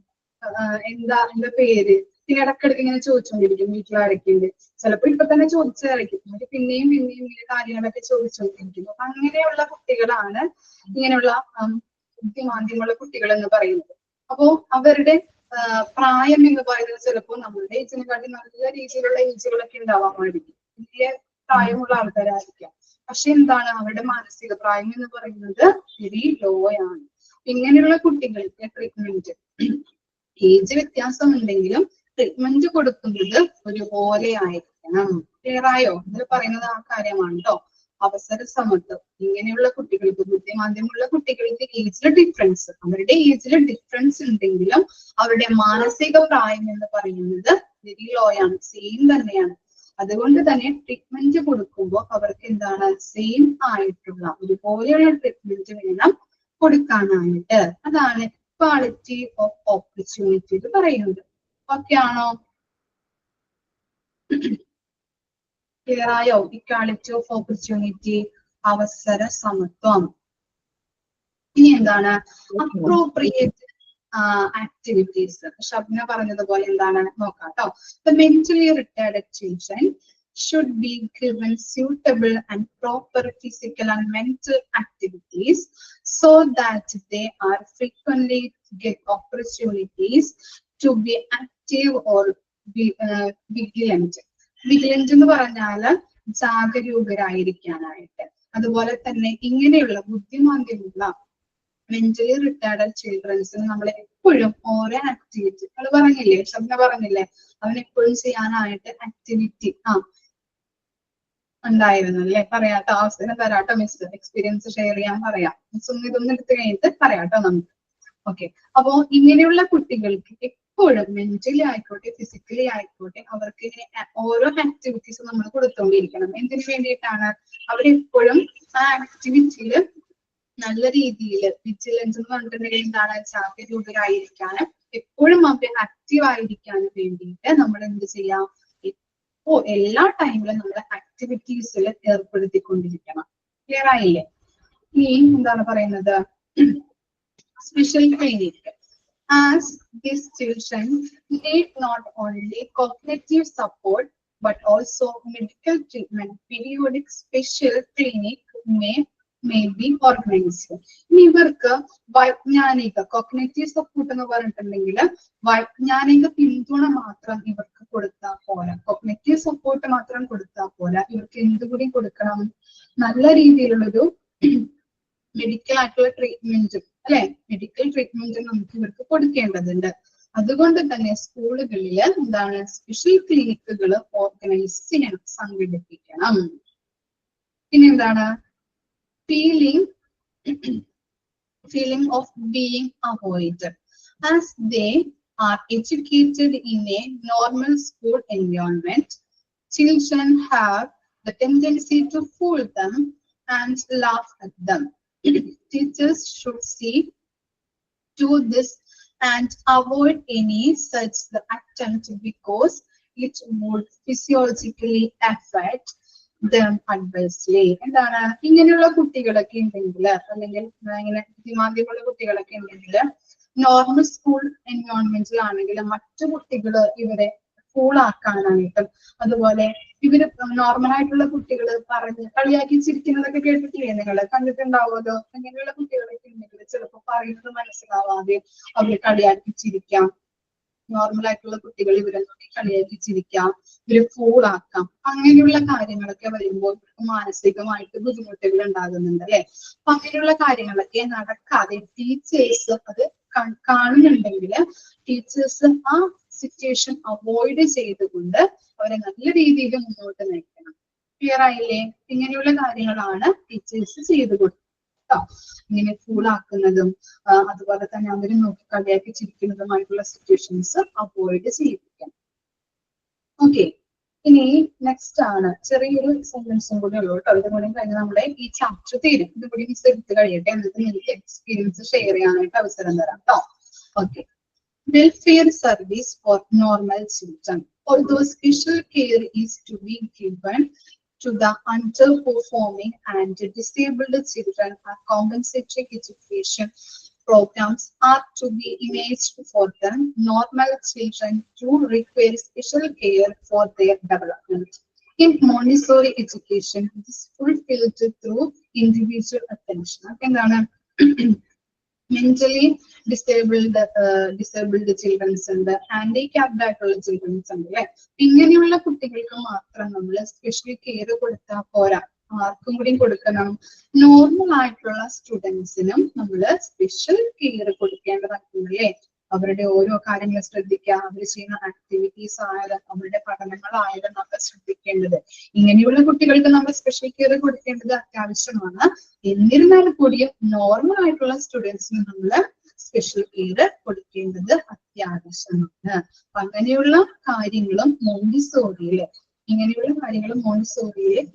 [SPEAKER 2] എന്താ എന്റെ പേര്, പിന്നെ ഇടക്കിടക്ക് ഇങ്ങനെ ചോദിച്ചുകൊണ്ടിരിക്കും വീട്ടിലാരൊക്കെയുണ്ട്. ചിലപ്പോ ഇപ്പൊ തന്നെ ചോദിച്ചായിരിക്കും, പിന്നെയും ഇങ്ങനെ കാര്യങ്ങളൊക്കെ ചോദിച്ചുകൊണ്ടിരിക്കുന്നു. അങ്ങനെയുള്ള കുട്ടികളാണ് ഇങ്ങനെയുള്ള ബുദ്ധിമാന്ദ്യമുള്ള കുട്ടികൾ എന്ന് പറയുന്നത്. അപ്പോ അവരുടെ പ്രായം എന്ന് പറയുന്നത് ചിലപ്പോൾ നമ്മളുടെ ഏജിനെക്കാട്ടി നല്ല രീതിയിലുള്ള ഏജുകളൊക്കെ ഉണ്ടാവാമായിരിക്കും, വലിയ പ്രായമുള്ള ആൾക്കാരായിരിക്കാം. പക്ഷെ എന്താണ്, അവരുടെ മാനസിക പ്രായം എന്ന് പറയുന്നത് വെരി ലോ ആണ്. ഇങ്ങനെയുള്ള കുട്ടികൾക്ക് ട്രീറ്റ്മെന്റ് ഏജ് വ്യത്യാസം ഉണ്ടെങ്കിലും ട്രീറ്റ്മെന്റ് കൊടുക്കുന്നത് ഒരുപോലെ ആയിരിക്കണം. ക്ലിയർ ആയോ? ഇതിൽ പറയുന്നത് ആ കാര്യമാണ് കേട്ടോ. അവസര സമത്വം. ഇങ്ങനെയുള്ള കുട്ടികൾക്ക്, ബുദ്ധിമാന്ദ്യമുള്ള കുട്ടികൾക്ക് ഏജിലെ ഡിഫറൻസ്, അവരുടെ ഏജിലെ ഡിഫറൻസ് ഉണ്ടെങ്കിലും അവരുടെ മാനസിക പ്രായം എന്ന് പറയുന്നത് വെരി ലോ ആണ്, സെയിം തന്നെയാണ്. അതുകൊണ്ട് തന്നെ ട്രീറ്റ്മെന്റ് കൊടുക്കുമ്പോൾ അവർക്ക് എന്താണ്, സെയിം ആയിട്ടുള്ള ഒരുപോലെയുള്ള ട്രീറ്റ്മെന്റ് വേണം കൊടുക്കാനായിട്ട്. അതാണ് ഇക്വാളിറ്റി ഓഫ് ഓപ്പർച്യൂണിറ്റി എന്ന് പറയുന്നത്. ഓക്കെ ആണോ? ക്ലിയർ ആയോ? ഇക്വാളിറ്റി ഓഫ് ഓപ്പർച്യൂണിറ്റി, അവസര സമത്വം. ഇനി എന്താണ് അപ്രോപ്രിയേറ്റ് ആക്ടിവിറ്റീസ്. ഷബ്ന പറഞ്ഞതുപോലെ എന്താണ് നോക്കാം കേട്ടോ. The mentally retarded children should be given suitable and proper physical and mental activities so that they are frequently get opportunities to be active or be vigilant. Vigilant എന്ന് പറഞ്ഞാല് ജാഗരൂകരായിരിക്കാനായിട്ട്. അതുപോലെ തന്നെ ഇങ്ങനെയുള്ള ബുദ്ധിമാന്ദ്യമുള്ള മെന്റലി റിട്ടാർഡഡ് ചിൽഡ്രൻസിന് നമ്മൾ എപ്പോഴും ഓരോ ആക്ടിവിറ്റി അത് പറഞ്ഞില്ലേ, ഷബ്ന പറഞ്ഞില്ലേ, അവനെപ്പോഴും ചെയ്യാനായിട്ട് ആക്ടിവിറ്റി ഉണ്ടായിരുന്നു അല്ലെ. പറയാട്ടോ, അവസരം തരാട്ടോ മിസ്, എക്സ്പീരിയൻസ് ഷെയർ ചെയ്യാൻ പറയാം. മിസ് ഇതൊന്നും എടുത്തു കഴിഞ്ഞിട്ട് പറയാട്ടോ നമുക്ക്. ഓക്കെ, അപ്പോ ഇങ്ങനെയുള്ള കുട്ടികൾക്ക് എപ്പോഴും മെന്റലി ആയിക്കോട്ടെ ഫിസിക്കലി ആയിക്കോട്ടെ അവർക്ക് ഇങ്ങനെ ഓരോ ആക്ടിവിറ്റീസ് നമ്മൾ കൊടുത്തോണ്ടിരിക്കണം. എന്തിനു വേണ്ടിയിട്ടാണ്? അവരെപ്പോഴും ആ ആക്ടിവിറ്റിയിൽ നല്ല രീതിയിൽ വിജിലൻസ് എന്ന് പറഞ്ഞിട്ടുണ്ടെങ്കിൽ എന്താണ്, ജാഗരൂകരായിരിക്കാനും എപ്പോഴും അവർ ആക്റ്റീവ് ആയിരിക്കാനും വേണ്ടിയിട്ട് നമ്മൾ എന്ത് ചെയ്യാം, എല്ലാ ടൈമിലും നമ്മൾ ആക്ടിവിറ്റീസിൽ ഏർപ്പെടുത്തിക്കൊണ്ടിരിക്കണം. ക്ലിയർ ആയില്ലേ? ഇനി എന്താണ് പറയുന്നത്, special clinic. As these children need not only cognitive support but also medical treatment, periodic special clinic may be organized. ഇനി ഇവർക്ക് വൈജ്ഞാനിക കോഗ്നിറ്റീവ് സപ്പോർട്ട് എന്ന് പറഞ്ഞിട്ടുണ്ടെങ്കിൽ വൈജ്ഞാനിക പിന്തുണ മാത്രം ഇവർക്ക് കൊടുത്താൽ പോരാ, കോഗ്നിറ്റീവ് സപ്പോർട്ട് മാത്രം കൊടുത്താൽ പോരാ, ഇവർക്ക് എന്തുകൂടി കൊടുക്കണം, നല്ല രീതിയിലുള്ളൊരു മെഡിക്കൽ ആയിട്ടുള്ള ട്രീറ്റ്മെന്റ് അല്ലെ, മെഡിക്കൽ ട്രീറ്റ്മെന്റ് നമുക്ക് ഇവർക്ക് കൊടുക്കേണ്ടതുണ്ട്. അതുകൊണ്ട് തന്നെ സ്കൂളുകളിൽ എന്താണ് സ്പെഷ്യൽ ക്ലിനിക്കുകൾ ഓർഗനൈസ് ചെയ്യണം, സംഘടിപ്പിക്കണം. പിന്നെ എന്താണ് feeling of being avoided. As they are educated in a normal school environment, children have the tendency to fool them and laugh at them. Teachers should see to this and avoid any such attempt because it would physiologically affect them adversely. എന്താണ്, ഇങ്ങനെയുള്ള കുട്ടികളൊക്കെ ഉണ്ടെങ്കിൽ അല്ലെങ്കിൽ ഇങ്ങനെ ബുദ്ധിമാന്ദ്യമുള്ള കുട്ടികളൊക്കെ ഉണ്ടെങ്കിൽ normal school എൻവയോൺമെന്റിലാണെങ്കിൽ മറ്റു കുട്ടികൾ ഇവരെ ഫൂളാക്കാനായിട്ടും അതുപോലെ ഇവര് നോർമൽ ആയിട്ടുള്ള കുട്ടികൾ പറഞ്ഞ് കളിയാക്കി ചിരിക്കുന്നതൊക്കെ കേട്ടിട്ടില്ലേ, നിങ്ങൾ കണ്ടിട്ടുണ്ടാവുമല്ലോ. അങ്ങനെയുള്ള കുട്ടികളൊക്കെ ഉണ്ടെങ്കിൽ ചിലപ്പോൾ പറയുന്നത് മനസ്സിലാവാതെ അവര് കളിയാക്കി ചിരിക്കാം. നോർമൽ ആയിട്ടുള്ള കുട്ടികൾ ഇവരെ നോക്കി കളിയാക്കി ചിരിക്കാം, ഇവര് ഫൂളാക്കാം. അങ്ങനെയുള്ള കാര്യങ്ങളൊക്കെ വരുമ്പോൾ മാനസികമായിട്ട് ബുദ്ധിമുട്ടുകൾ ഉണ്ടാകുന്നുണ്ട് അല്ലെ. അപ്പൊ അങ്ങനെയുള്ള കാര്യങ്ങളൊക്കെ നടക്കാതെ ടീച്ചേഴ്സ് അത് കാണുന്നുണ്ടെങ്കിൽ ടീച്ചേഴ്സ് ആ സിറ്റുവേഷൻ അവോയ്ഡ് ചെയ്തുകൊണ്ട് അവരെ നല്ല രീതിയിൽ മുന്നോട്ട് നയിക്കണം. ക്ലിയർ ആയില്ലേ? ഇങ്ങനെയുള്ള കാര്യങ്ങളാണ് ടീച്ചേഴ്സ് ചെയ്തു കൊടുക്കുന്നത്. ഇങ്ങനെ ഫൂളാക്കുന്നതും അതുപോലെ തന്നെ അവര് നോക്കി കളിയാക്കി ചിരിക്കുന്നതുമായിട്ടുള്ള സിറ്റുവേഷൻസ് അവോയ്ഡ് ചെയ്യിപ്പിക്കണം. ഓക്കെ, ഇനി നെക്സ്റ്റ് ആണ് ചെറിയൊരു സെന്റൻസും കൂടി ഉള്ളൂ കേട്ടോ. ഇതും കൂടി കഴിഞ്ഞ് നമ്മുടെ ഈ ചാപ്റ്റർ തീരും. ഇതുകൂടി മിസ് എടുത്ത് കഴിയട്ടെ, എന്നിട്ട് എനിക്ക് എക്സ്പീരിയൻസ് ഷെയർ ചെയ്യാനായിട്ട് അവസരം തരാം കേട്ടോ. Okay, welfare service for normal children. Although special care is to be given to the underperforming and disabled children, are compensatory education programs are to be imaged for them. Normal children do require special care for their development. In Montessori education, it is fulfilled through individual attention. എന്താണ്, mentally disabled children's ഉണ്ട്, handicapped ആയിട്ടുള്ള children's ഉണ്ട് അല്ലെ. ഇങ്ങനെയുള്ള കുട്ടികൾക്ക് മാത്രം നമ്മൾ special care കൊടുത്താൽ പോരാ, ആർക്കും കൂടി കൊടുക്കണം. നോർമൽ ആയിട്ടുള്ള സ്റ്റുഡൻസിനും നമ്മൾ സ്പെഷ്യൽ കെയർ കൊടുക്കേണ്ടതായിട്ടുണ്ടല്ലേ. അവരുടെ ഓരോ കാര്യങ്ങൾ ശ്രദ്ധിക്കുക, അവർ ചെയ്യുന്ന ആക്ടിവിറ്റീസ് ആയാലും അവരുടെ പഠനങ്ങളായാലും നമ്മൾ ശ്രദ്ധിക്കേണ്ടത്. ഇങ്ങനെയുള്ള കുട്ടികൾക്ക് നമ്മൾ സ്പെഷ്യൽ കെയർ കൊടുക്കേണ്ടത് അത്യാവശ്യമാണ്. എന്നിരുന്നാൽ കൂടിയും നോർമൽ ആയിട്ടുള്ള സ്റ്റുഡൻസിന് നമ്മൾ സ്പെഷ്യൽ കെയർ കൊടുക്കേണ്ടത് അത്യാവശ്യമാണ്. അപ്പൊ അങ്ങനെയുള്ള കാര്യങ്ങളും മോണ്ടിസോറിയില്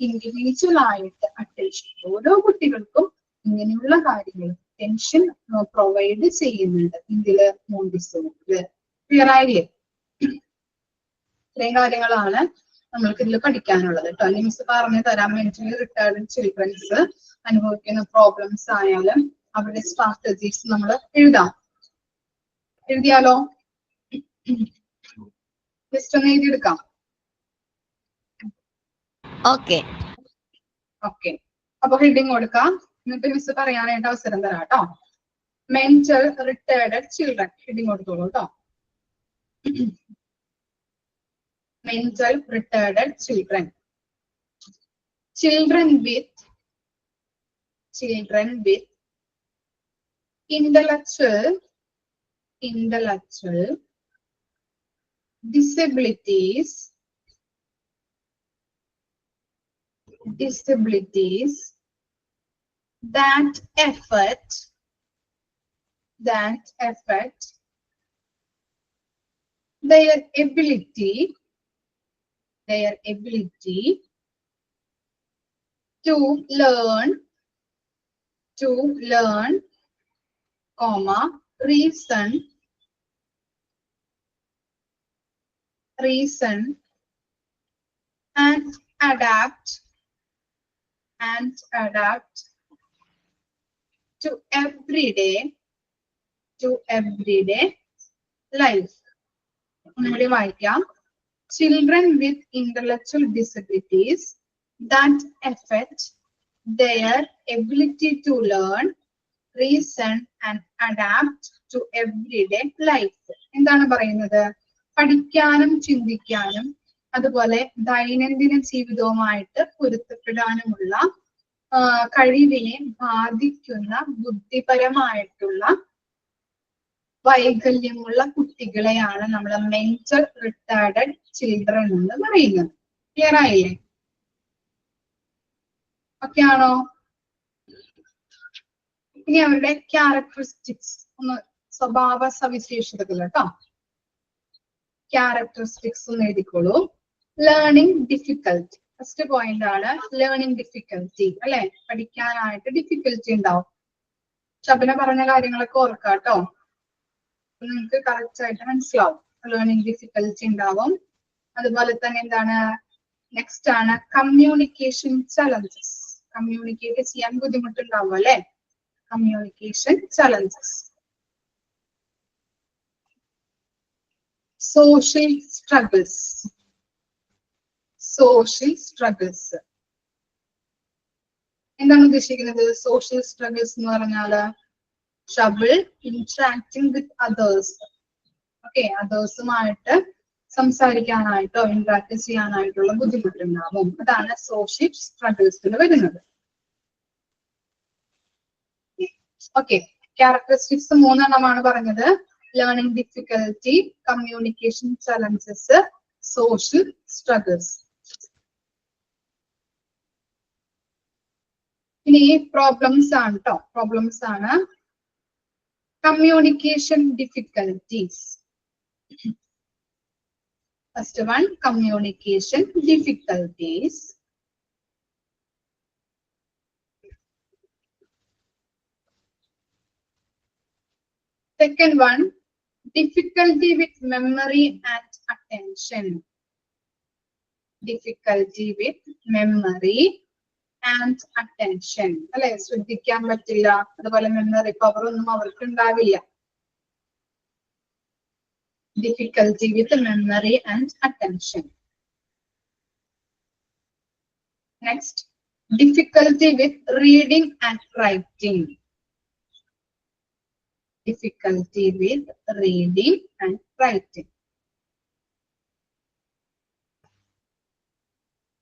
[SPEAKER 2] ഇൻഡിവിജ്വൽ ആയിട്ട് അറ്റൻഷൻ ഓരോ കുട്ടികൾക്കും ഇങ്ങനെയുള്ള കാര്യങ്ങൾ ടെൻഷൻ പ്രൊവൈഡ് ചെയ്യുന്നുണ്ട് ഇതില് മോണ്ടിസോറിയില്. ക്ലിയർ ആയില്ലേ? ഇത്രയും കാര്യങ്ങളാണ് നമ്മൾക്ക് ഇതിൽ പഠിക്കാനുള്ളത് കേട്ടോ. മിസ് പറഞ്ഞു തരാം. മെന്റലി റിട്ടാർഡ് ചിൽഡ്രൻസ് അനുഭവിക്കുന്ന പ്രോബ്ലംസ് ആയാലും അവരുടെ സ്ട്രാറ്റജീസ് നമ്മൾ എഴുതാം. എഴുതിയാലോ? ജസ്റ്റ് ഒന്ന് എഴുതിയെടുക്കാം.
[SPEAKER 11] ഓക്കെ.
[SPEAKER 2] ഓക്കെ, അപ്പൊ ഹെഡിങ് കൊടുക്കാം. എന്നിട്ട് മിസ് പറയാനായിട്ട് അവസരം തരാം കേട്ടോ. മെന്റൽ റിട്ടയർഡ് ചിൽഡ്രൻ ഹെഡിങ് കൊടുത്തോളൂ കേട്ടോ. Mental retired children. Children with intellectual disabilities that affect their ability to learn, reason and adapt to everyday life. ഒന്നുകൂടി വായിക്കാം. Children with intellectual disabilities that affect their ability to learn, reason and adapt to everyday life. എന്താണ് പറയുന്നത്? പഠിക്കാനും ചിന്തിക്കാനും അതുപോലെ ദൈനംദിന ജീവിതവുമായിട്ട് പൊരുത്തപ്പെടാനുമുള്ള കഴിവിനെ ബാധിക്കുന്ന ബുദ്ധിപരമായിട്ടുള്ള വൈകല്യമുള്ള കുട്ടികളെയാണ് നമ്മൾ മെന്റൽ റിട്ടാർഡഡ് ചിൽഡ്രൻ എന്ന് പറയുന്നത്. ക്ലിയർ ആയില്ലേ? ഓക്കെ ആണോ? ഇനി അവരുടെ ക്യാരക്ടറിസ്റ്റിക്സ് ഒന്ന്, സ്വഭാവ സവിശേഷതകൾ കേട്ടോ. ക്യാരക്ടറിസ്റ്റിക്സ് ഒന്ന് എഴുതിക്കോളൂ. ലേണിംഗ് ഡിഫിക്കൽട്ടി, ഫസ്റ്റ് പോയിന്റ് ആണ് ലേണിംഗ് ഡിഫിക്കൽട്ടി അല്ലെ? പഠിക്കാനായിട്ട് ഡിഫിക്കൽട്ടി ഉണ്ടാവും. ശബന പറഞ്ഞ കാര്യങ്ങളൊക്കെ ഓർക്കാം കേട്ടോ. നിങ്ങൾക്ക് കറക്റ്റ് ആയിട്ട് മനസ്സിലാവും. ലേണിംഗ് ഡിഫിക്കൽട്ടി ഉണ്ടാവും. അതുപോലെ തന്നെ എന്താണ് നെക്സ്റ്റ് ആണ് കമ്മ്യൂണിക്കേഷൻ ചലഞ്ചസ്. കമ്മ്യൂണിക്കേറ്റ് ചെയ്യാൻ ബുദ്ധിമുട്ടുണ്ടാവും അല്ലെ? Communication challenges. Social struggles. എന്താണ് ഉദ്ദേശിക്കുന്നത്? സോഷ്യൽ സ്ട്രഗിൾസ് എന്ന് പറഞ്ഞാല് trouble interacting with others. ഓക്കെ, അതേഴ്സുമായിട്ട് സംസാരിക്കാനായിട്ടോ ഇന്ററാക്ട് ചെയ്യാനായിട്ടുള്ള ബുദ്ധിമുട്ടുണ്ടാവും. അതാണ് സോഷ്യൽ സ്ട്രഗിൾസിൽ വരുന്നത്. ഓക്കെ, ക്യാരക്ടറിസ്റ്റിക്സ് 3 എണ്ണമാണ് പറഞ്ഞത്. Learning difficulty, communication challenges, social struggles. ഇനി പ്രോബ്ലംസ് ആണ് കേട്ടോ. പ്രോബ്ലംസ് ആണ്. Communication difficulties. First one, communication difficulties. Second one, difficulty with memory and attention. Difficulty with memory and attention. അല്ലെ? ശ്രദ്ധിക്കാൻ പറ്റില്ല, അതുപോലെ മെമ്മറി പവർ ഒന്നും അവർക്ക് ഉണ്ടാവില്ല. Difficulty with memory and attention. Next, difficulty with reading and writing. Difficulty with reading and writing.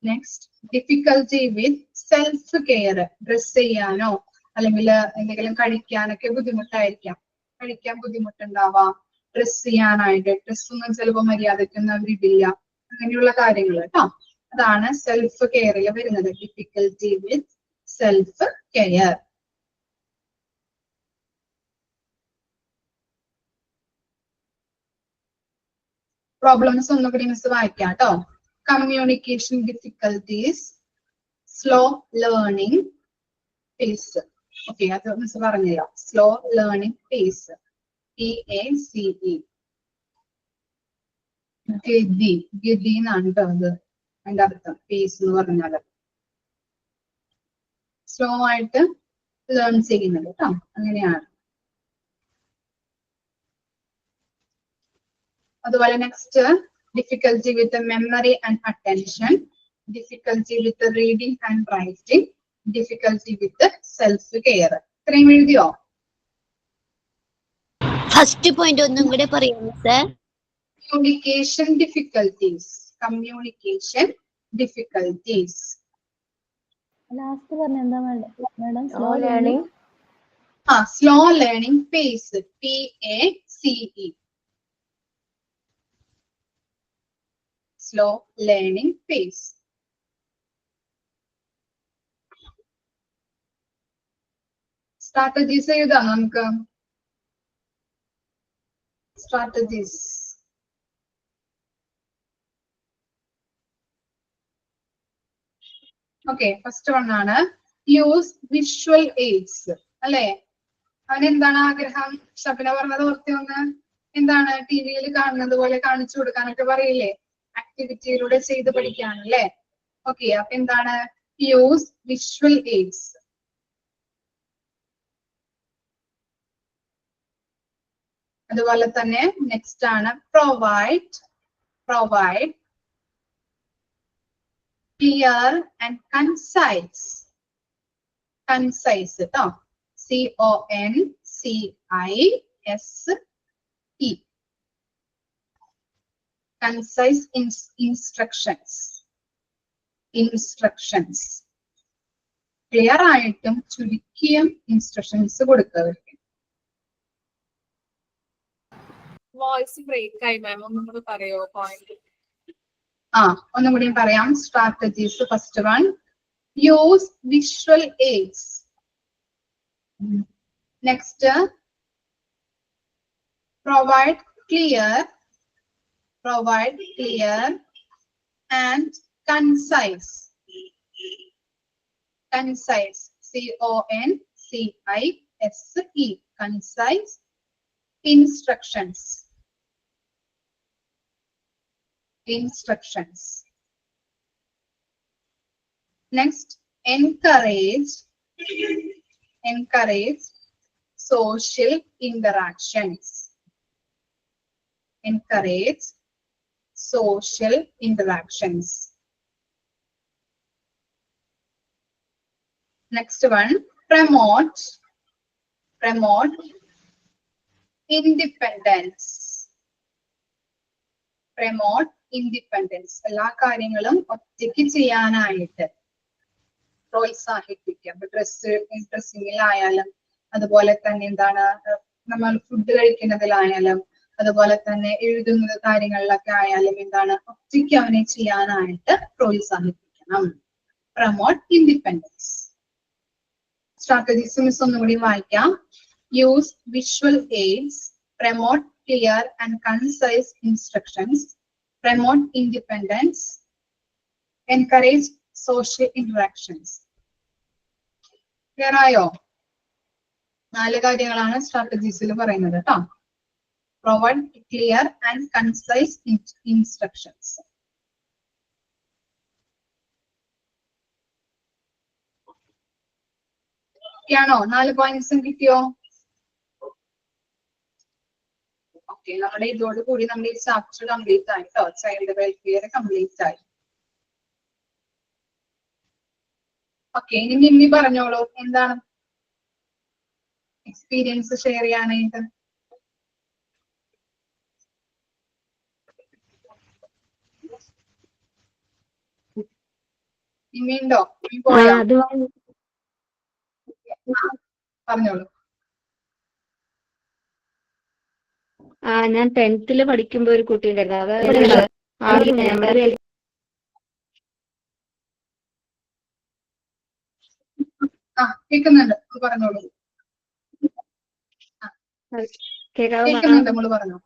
[SPEAKER 2] Next, difficulty with self care. Dress ചെയ്യാനോ അല്ലെങ്കിൽ എന്തെങ്കിലും കഴിക്കാനൊക്കെ ബുദ്ധിമുട്ടായിരിക്കാം. കഴിക്കാൻ ബുദ്ധിമുട്ടുണ്ടാവാം. ഡ്രസ് ചെയ്യാനായിട്ട് ഡ്രസ് ഒന്നും ചിലപ്പോൾ മര്യാദയ്ക്കൊന്നും അവരിടില്ല. അങ്ങനെയുള്ള കാര്യങ്ങൾ കേട്ടോ. അതാണ് സെൽഫ് കെയറിൽ വരുന്നത്. ഡിഫിക്കൽറ്റി വിത്ത് സെൽഫ് കെയർ. പ്രോബ്ലംസ് ഒന്നുകൂടി മിസ് വായിക്കാം കേട്ടോ. Communication difficulties, slow learning pace. Okay, അത് മിസ് പറഞ്ഞില്ല. Slow learning pace. PACE. ഗതി എന്നാണ് കേട്ടോ അത് അതിന്റെ അർത്ഥം. പേസ് എന്ന് പറഞ്ഞാല് സ്ലോ ആയിട്ട് ലേൺ ചെയ്യുന്നത് കേട്ടോ. അങ്ങനെയാണ്. അതുപോലെ next difficulty with memory and attention, difficulty with reading and writing, difficulty with self care. ഇത്രയും എഴുതിയോ?
[SPEAKER 12] ഫസ്റ്റ് പോയിന്റ് ഒന്നും കൂടെ പറയാമോ sir?
[SPEAKER 2] Communication difficulties, communication difficulties.
[SPEAKER 3] Last പറഞ്ഞ എന്താ madam?
[SPEAKER 7] Slow learning.
[SPEAKER 2] Slow learning pace, PACE. Slow learning pace. Strategies എഴുതാം നമുക്ക്. Strategies. Okay, first one ആണ് യൂസ് വിഷ്വൽ എയ്ഡ്സ്. അല്ലെ, അവൻ എന്താണ് ആഗ്രഹം? ഷബിന പറഞ്ഞത് ഓർത്തി ഒന്ന്. എന്താണ്? ടിവിയിൽ കാണുന്നത് പോലെ കാണിച്ചു കൊടുക്കാനൊക്കെ പറയില്ലേ? ആക്ടിവിറ്റിയിലൂടെ ചെയ്ത് പഠിക്കാനല്ലേ? ഓക്കെ, അപ്പൊ എന്താണ്? Use visual AIDS. അതുപോലെ തന്നെ നെക്സ്റ്റ് ആണ് provide clear and concise. Concise കേട്ടോ, CONCISE. Concise instructions. ക്ലിയർ ആയിട്ടും ചുരുക്കിയ ഇൻസ്ട്രക്ഷൻസ് കൊടുക്കുക.
[SPEAKER 10] വോയിസ് ബ്രേക്ക് ആയി മാം, ഒന്നും കൂടി പറയോ പോയിന്റ്?
[SPEAKER 2] ഒന്നും കൂടി പറയാം. Strategies. First one use visual AIDS. Next provide clear and concise. CONCISE. Concise instructions. Next, encourage social interactions. Next one, promote independence. എല്ലാ കാര്യങ്ങളും ഒറ്റയ്ക്ക് ചെയ്യാനായിട്ട് പ്രോത്സാഹിപ്പിക്കുക. ഡ്രസ്സിങ്ങിലായാലും അതുപോലെ തന്നെ എന്താണ് നമ്മൾ ഫുഡ് കഴിക്കുന്നതിലായാലും അതുപോലെ തന്നെ എഴുതുന്ന കാര്യങ്ങളിലൊക്കെ ആയാലും എന്താണ് ഒറ്റയ്ക്ക് അവനെ ചെയ്യാനായിട്ട് പ്രോത്സാഹിപ്പിക്കണം. Promote independence. സ്ട്രാറ്റജീസ് മിസ് ഒന്നുകൂടി വായിക്കാം. Use visual AIDS, promote clear and concise instructions, promote independence, encourage social interactions. Clear ആയോ? 4 കാര്യങ്ങളാണ് സ്ട്രാറ്റജീസിൽ പറയുന്നത് കേട്ടോ. Provide clear and concise instructions. യാണോ? 4 പോയിന്റ്സും കിട്ടിയോ? ഓക്കെ, നമ്മുടെ ഇതോടുകൂടി നമ്മുടെ ഈ ചാപ്റ്റർ കംപ്ലീറ്റ് ആയി കേട്ടോ. ചൈൽഡ് വെൽഫെയർ കംപ്ലീറ്റ് ആയി. ഓക്കെ, ഇനി മിമ്മി പറഞ്ഞോളൂ, എന്താണ് എക്സ്പീരിയൻസ് ഷെയർ ചെയ്യാനായിട്ട്? മിമ്മി ഉണ്ടോ? പോയോ? പറഞ്ഞോളൂ.
[SPEAKER 13] ഞാൻ 10th പഠിക്കുമ്പോ ഒരു കുട്ടി ഉണ്ടായിരുന്നു. അതായത്
[SPEAKER 2] കേൾക്കുന്നുണ്ട്, പറഞ്ഞോളൂ. കേൾക്കുന്നുണ്ട്, നമ്മൾ പറഞ്ഞോ.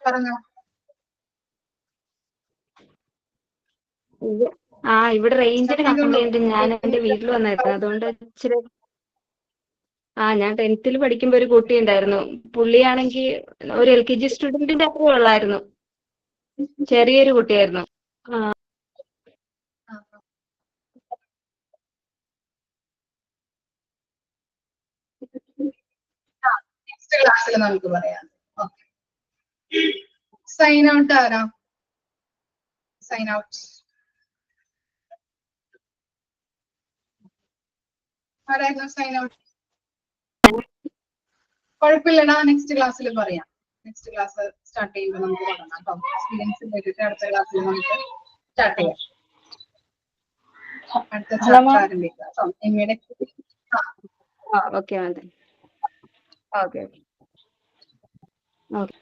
[SPEAKER 2] പറഞ്ഞോ.
[SPEAKER 13] ഇവിടെ റേഞ്ചിന് കംപ്ലൈന്റ്. ഞാൻ എന്റെ വീട്ടിൽ വന്നായിരുന്നു, അതുകൊണ്ട് ഇച്ചിരി. ഞാൻ 10th പഠിക്കുമ്പോ ഒരു കുട്ടി ഉണ്ടായിരുന്നു. പുള്ളിയാണെങ്കിൽ ഒരു LKG സ്റ്റുഡന്റിന്റെ അത്ര ഉള്ളായിരുന്നു. ചെറിയൊരു കുട്ടിയായിരുന്നു.
[SPEAKER 2] നെക്സ്റ്റ് ക്ലാസ്സിൽ നമുക്ക് പറയാം. ഓക്കെ, സൈൻ ഔട്ട് ആരാ? സൈൻ ഔട്ട് ആരായിരുന്നു? സൈൻ ഔട്ട് കുഴപ്പമില്ലടാ, നെക്സ്റ്റ് ക്ലാസ്സിൽ പറയാം. നെക്സ്റ്റ് ക്ലാസ് സ്റ്റാർട്ട് ചെയ്യുമ്പോൾ നമുക്ക് തുടങ്ങാം കേട്ടോ. എക്സ്പീരിയൻസ് കേട്ടിട്ട് അടുത്ത ക്ലാസ്സിൽ നമുക്ക് സ്റ്റാർട്ട് ചെയ്യാം. അടുത്ത ചാപ്റ്റർ ആരംഭിക്കാം കേട്ടോ. എമ്മയുടെ
[SPEAKER 13] okay okay okay.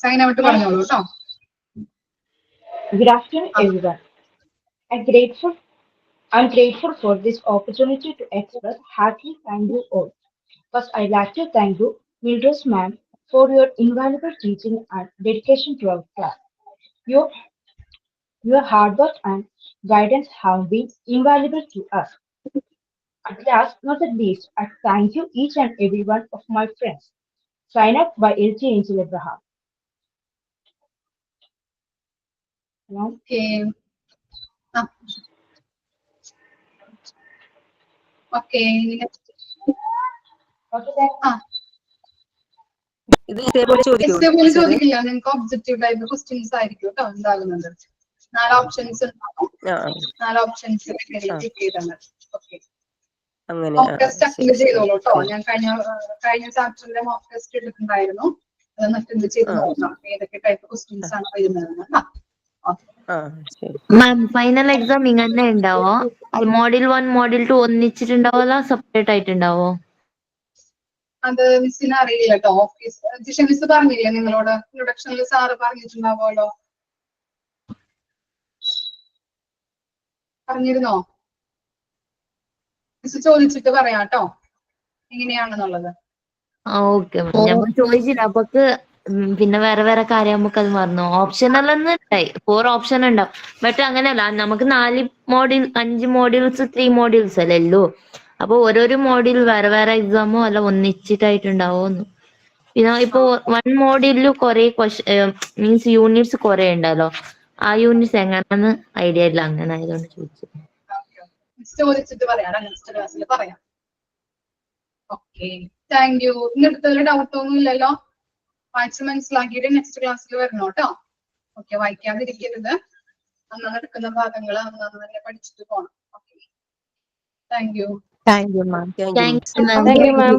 [SPEAKER 2] Sign out പറഞ്ഞോളൂ കേട്ടോ.
[SPEAKER 14] Good afternoon, everyone. I'm grateful for this opportunity to express heartily thank you all. First, I'd like to thank you, Mildred ma'am, for your invaluable teaching and dedication to our class. Your hard work and guidance have been invaluable to us. At last, not the least, I thank you each and every one of my friends. Sign up by LT Angel Abraham.
[SPEAKER 2] Okay. Okay.
[SPEAKER 11] ഇത് ഇതേപോലെ
[SPEAKER 2] ചോദിക്കില്ല, നിങ്ങൾക്ക് objective type questions ആയിരിക്കും കേട്ടോ ഉണ്ടാകുന്നത്. 4 options ഉണ്ടാവും. 4 options click ചെയ്താൽ മതി. ഓക്കെ, മോക്ക് ടെസ്റ്റ് അറ്റൻഡ് ചെയ്തോളൂ കേട്ടോ. ഞാൻ കഴിഞ്ഞ ചാപ്റ്ററിന്റെ മോക്ക് ടെസ്റ്റ് എടുത്തിട്ടുണ്ടായിരുന്നു. അതൊന്ന് അറ്റൻഡ് ചെയ്ത് നോക്കാം ഏതൊക്കെ ടൈപ്പ് ക്വസ്റ്റ്യൻസ് ആണ് വരുന്നതെന്ന്.
[SPEAKER 15] മാം, ഫൈനൽ എക്സാം ഇങ്ങനെ ഉണ്ടാവോ? മോഡ്യൂൾ 1 മോഡ്യൂൾ 2 ഒന്നിച്ചിട്ടുണ്ടാവോ സെപ്പറേറ്റ് ആയിട്ടുണ്ടാവോ?
[SPEAKER 2] അത് മിസ്സിന് അറിയില്ല കേട്ടോ. ഓഫീസ് മിസ് പറഞ്ഞില്ലേ നിങ്ങളോട്? ഇൻട്രൊഡക്ഷനിൽ സാറ് പറഞ്ഞിട്ടുണ്ടാവുമല്ലോ. പറഞ്ഞിരുന്നോ? മിസ് ചോദിച്ചിട്ട് പറയാം കേട്ടോ എങ്ങനെയാണെന്നുള്ളത്.
[SPEAKER 15] ഓക്കെ മാം, ഞാൻ ചോദിച്ചില്ല. അപ്പൊക്ക് പിന്നെ വേറെ വേറെ കാര്യം നമുക്ക് അത് മറന്നു. ഓപ്ഷനൽ ഉണ്ടായി 4 ഓപ്ഷൻ ഉണ്ടാവും. ബട്ട് അങ്ങനെയല്ല, നമുക്ക് 5 മോഡ്യൂൾസ് 3 മോഡ്യൂൾസ് അല്ലേ ഉള്ളൂ. അപ്പൊ ഓരോരോ മോഡ്യൂൾ വേറെ വേറെ എക്സാമോ അല്ല ഒന്നിച്ചിട്ടായിട്ടുണ്ടാവോന്ന്. പിന്നെ ഇപ്പൊ 1 മോഡ്യൂളിൽ കുറെ മീൻസ് യൂണിറ്റ്സ് കുറെ ഉണ്ടല്ലോ. ആ യൂണിറ്റ്സ് എങ്ങനെയാന്ന് ഐഡിയ ഇല്ല. അങ്ങനെ ആയതുകൊണ്ട് ചോദിച്ചു.
[SPEAKER 2] ചോദിച്ചിട്ട് പറയാം, നെക്സ്റ്റ് ക്ലാസ്സിൽ പറയാം. Okay, thank you. ഇന്നെടുത്തതിൽ ഡൗട്ട് ഒന്നും ഇല്ലല്ലോ? വായിച്ച് മനസ്സിലാക്കിയിട്ട് നെക്സ്റ്റ് ക്ലാസ്സിൽ വരണം കേട്ടോ. ഓക്കെ, വായിക്കാതിരിക്കരുത്. അന്നാണ് എടുക്കുന്ന ഭാഗങ്ങൾ അന്നാണ് തന്നെ പഠിച്ചിട്ട് പോകണം. Okay, thank you.
[SPEAKER 11] Thank you ma'am.
[SPEAKER 15] Thank you ma'am.